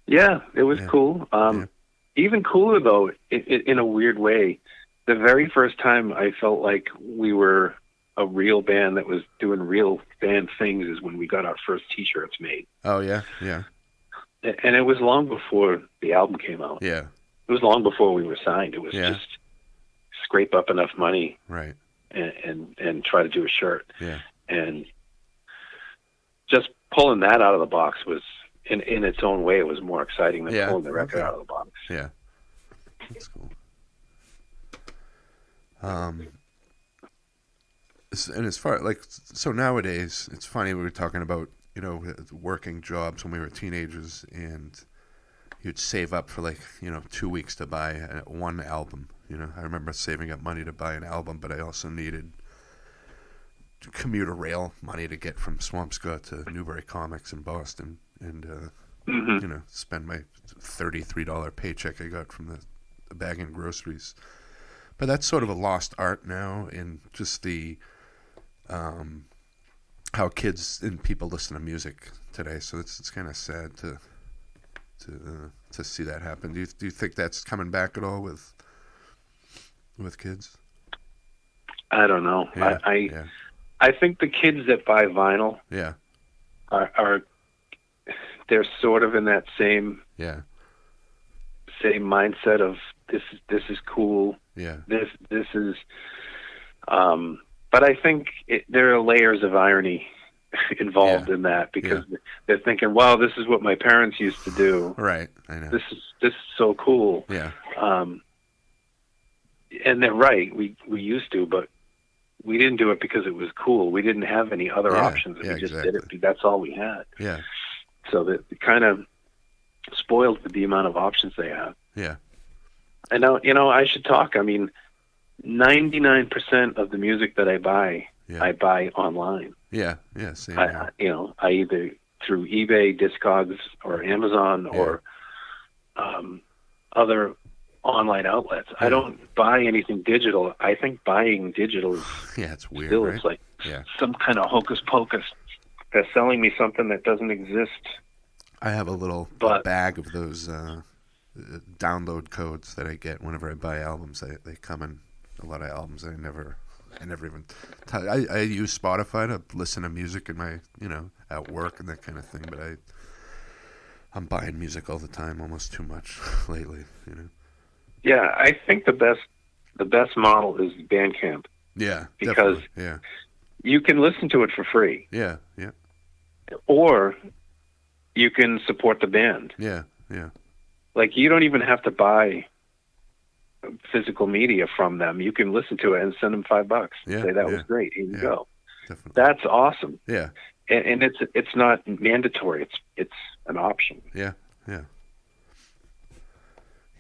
Yeah, it was cool. Even cooler though, in a weird way. The very first time I felt like we were a real band that was doing real band things is when we got our first T-shirts made. Oh yeah, yeah. And it was long before the album came out. Yeah. It was long before we were signed. It was just scrape up enough money, right, and try to do a shirt. Yeah. And just pulling that out of the box was, in its own way, it was more exciting than pulling the record out of the box. Yeah, that's cool. And as far so nowadays, it's funny, we were talking about working jobs when we were teenagers, and you'd save up for 2 weeks to buy one album. I remember saving up money to buy an album, but I also needed commuter rail money to get from Swampscott to Newbury Comics in Boston, and spend my $33 paycheck I got from the bag of groceries. But that's sort of a lost art now, in just the how kids and people listen to music today. So it's kind of sad to see that happen. Do you think that's coming back at all with kids? I don't know. Yeah. I think the kids that buy vinyl are they're sort of in that same mindset of this is cool. Yeah. This is but I think there are layers of irony involved in that, because they're thinking, wow, this is what my parents used to do. Right. I know. This is so cool. Yeah. And they're right. We used to, but we didn't do it because it was cool. We didn't have any other options. We just did it. That's all we had. Yeah. So that it kind of spoiled the amount of options they have. Yeah. And now, I should talk. I mean, 99% of the music that I buy online. Yeah. Yeah. Same. I either through eBay, Discogs, or Amazon, or other online outlets. I don't buy anything digital. I think buying digital is it's weird. Still, right? It's like some kind of hocus pocus. They're selling me something that doesn't exist. I have a little bag of those download codes that I get whenever I buy albums. They come in a lot of albums I never even. I use Spotify to listen to music in my at work and that kind of thing. But I'm buying music all the time, almost too much lately. Yeah, I think the best model is Bandcamp. Yeah, because you can listen to it for free. Yeah, yeah. Or you can support the band. Yeah, yeah. Like, you don't even have to buy physical media from them. You can listen to it and send them $5. Say that was great. Here you go. Definitely. That's awesome. Yeah. And it's not mandatory. It's an option. Yeah, yeah.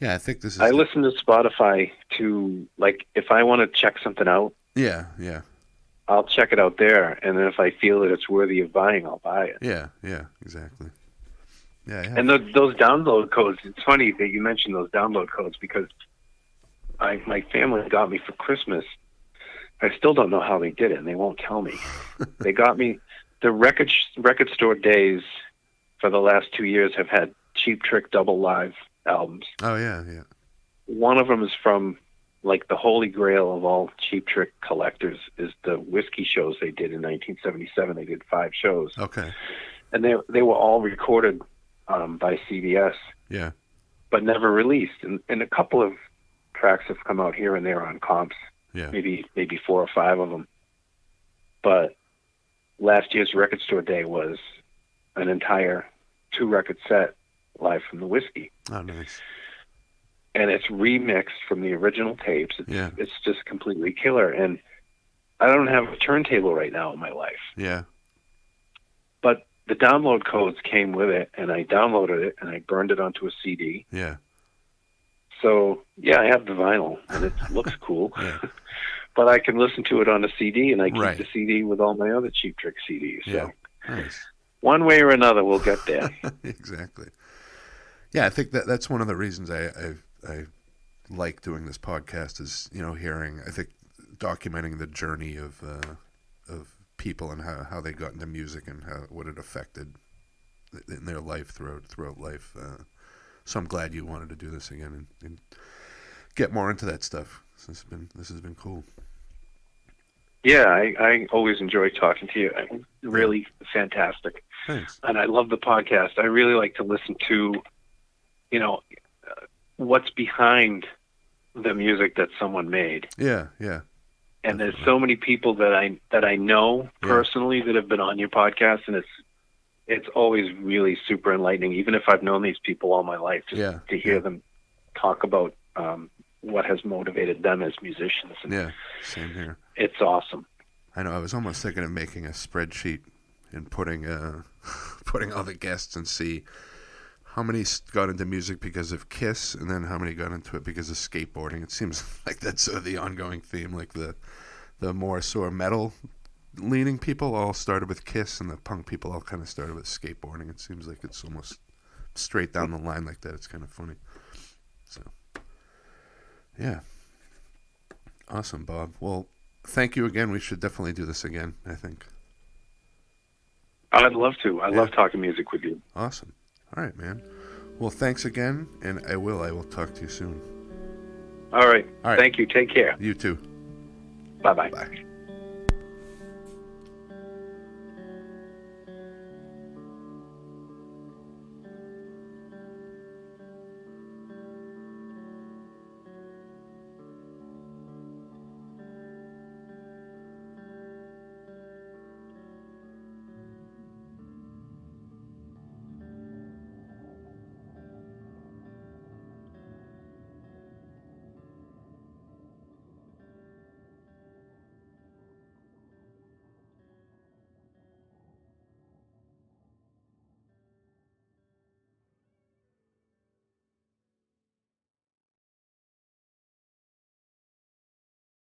Yeah, I think this is. I listen to Spotify to, if I want to check something out. Yeah, yeah. I'll check it out there, and then if I feel that it's worthy of buying, I'll buy it. Yeah, yeah, exactly. Yeah, and those download codes. It's funny that you mentioned those download codes, because my family got me for Christmas. I still don't know how they did it, and they won't tell me. They got me the record store days for the last 2 years have had Cheap Trick double live albums. Oh yeah, yeah. One of them is from the holy grail of all Cheap Trick collectors is the whiskey shows they did in 1977. They did 5 shows. Okay. And they were all recorded by CBS. Yeah. But never released. And a couple of tracks have come out here and there on comps. Yeah. Maybe 4 or 5 of them. But last year's record store day was an entire 2-record set live from the whiskey. Oh, nice. and it's remixed from the original tapes. It's just completely killer. And I don't have a turntable right now in my life. Yeah. But the download codes came with it, and I downloaded it, and I burned it onto a CD. Yeah. So, yeah, I have the vinyl, and it looks cool. Yeah. But I can listen to it on a CD, and I keep right. the CD with all my other Cheap Trick CDs. Yeah. So, nice. One way or another, we'll get there. Exactly. Yeah, I think that's one of the reasons I like doing this podcast is, hearing, I think, documenting the journey of people and how they got into music and what it affected in their life throughout life. So I'm glad you wanted to do this again and get more into that stuff. This has been cool. Yeah, I always enjoy talking to you. Really fantastic. Thanks. And I love the podcast. I really like to listen to, what's behind the music that someone made. Yeah, yeah. And there's so many people that I know personally that have been on your podcast, and it's always really super enlightening, even if I've known these people all my life, just to hear them talk about what has motivated them as musicians. And same here. It's awesome. I know. I was almost thinking of making a spreadsheet and putting all the guests and see how many got into music because of Kiss, and then how many got into it because of skateboarding. It seems like that's sort of the ongoing theme. Like the more sort of metal leaning people all started with Kiss, and the punk people all kind of started with skateboarding. It seems like it's almost straight down the line like that. It's kind of funny. So, yeah. Awesome, Bob. Well, thank you again. We should definitely do this again, I think. I'd love to. I love talking music with you. Awesome. All right, man. Well, thanks again, and I will talk to you soon. All right. Thank you. Take care. You too. Bye-bye. Bye.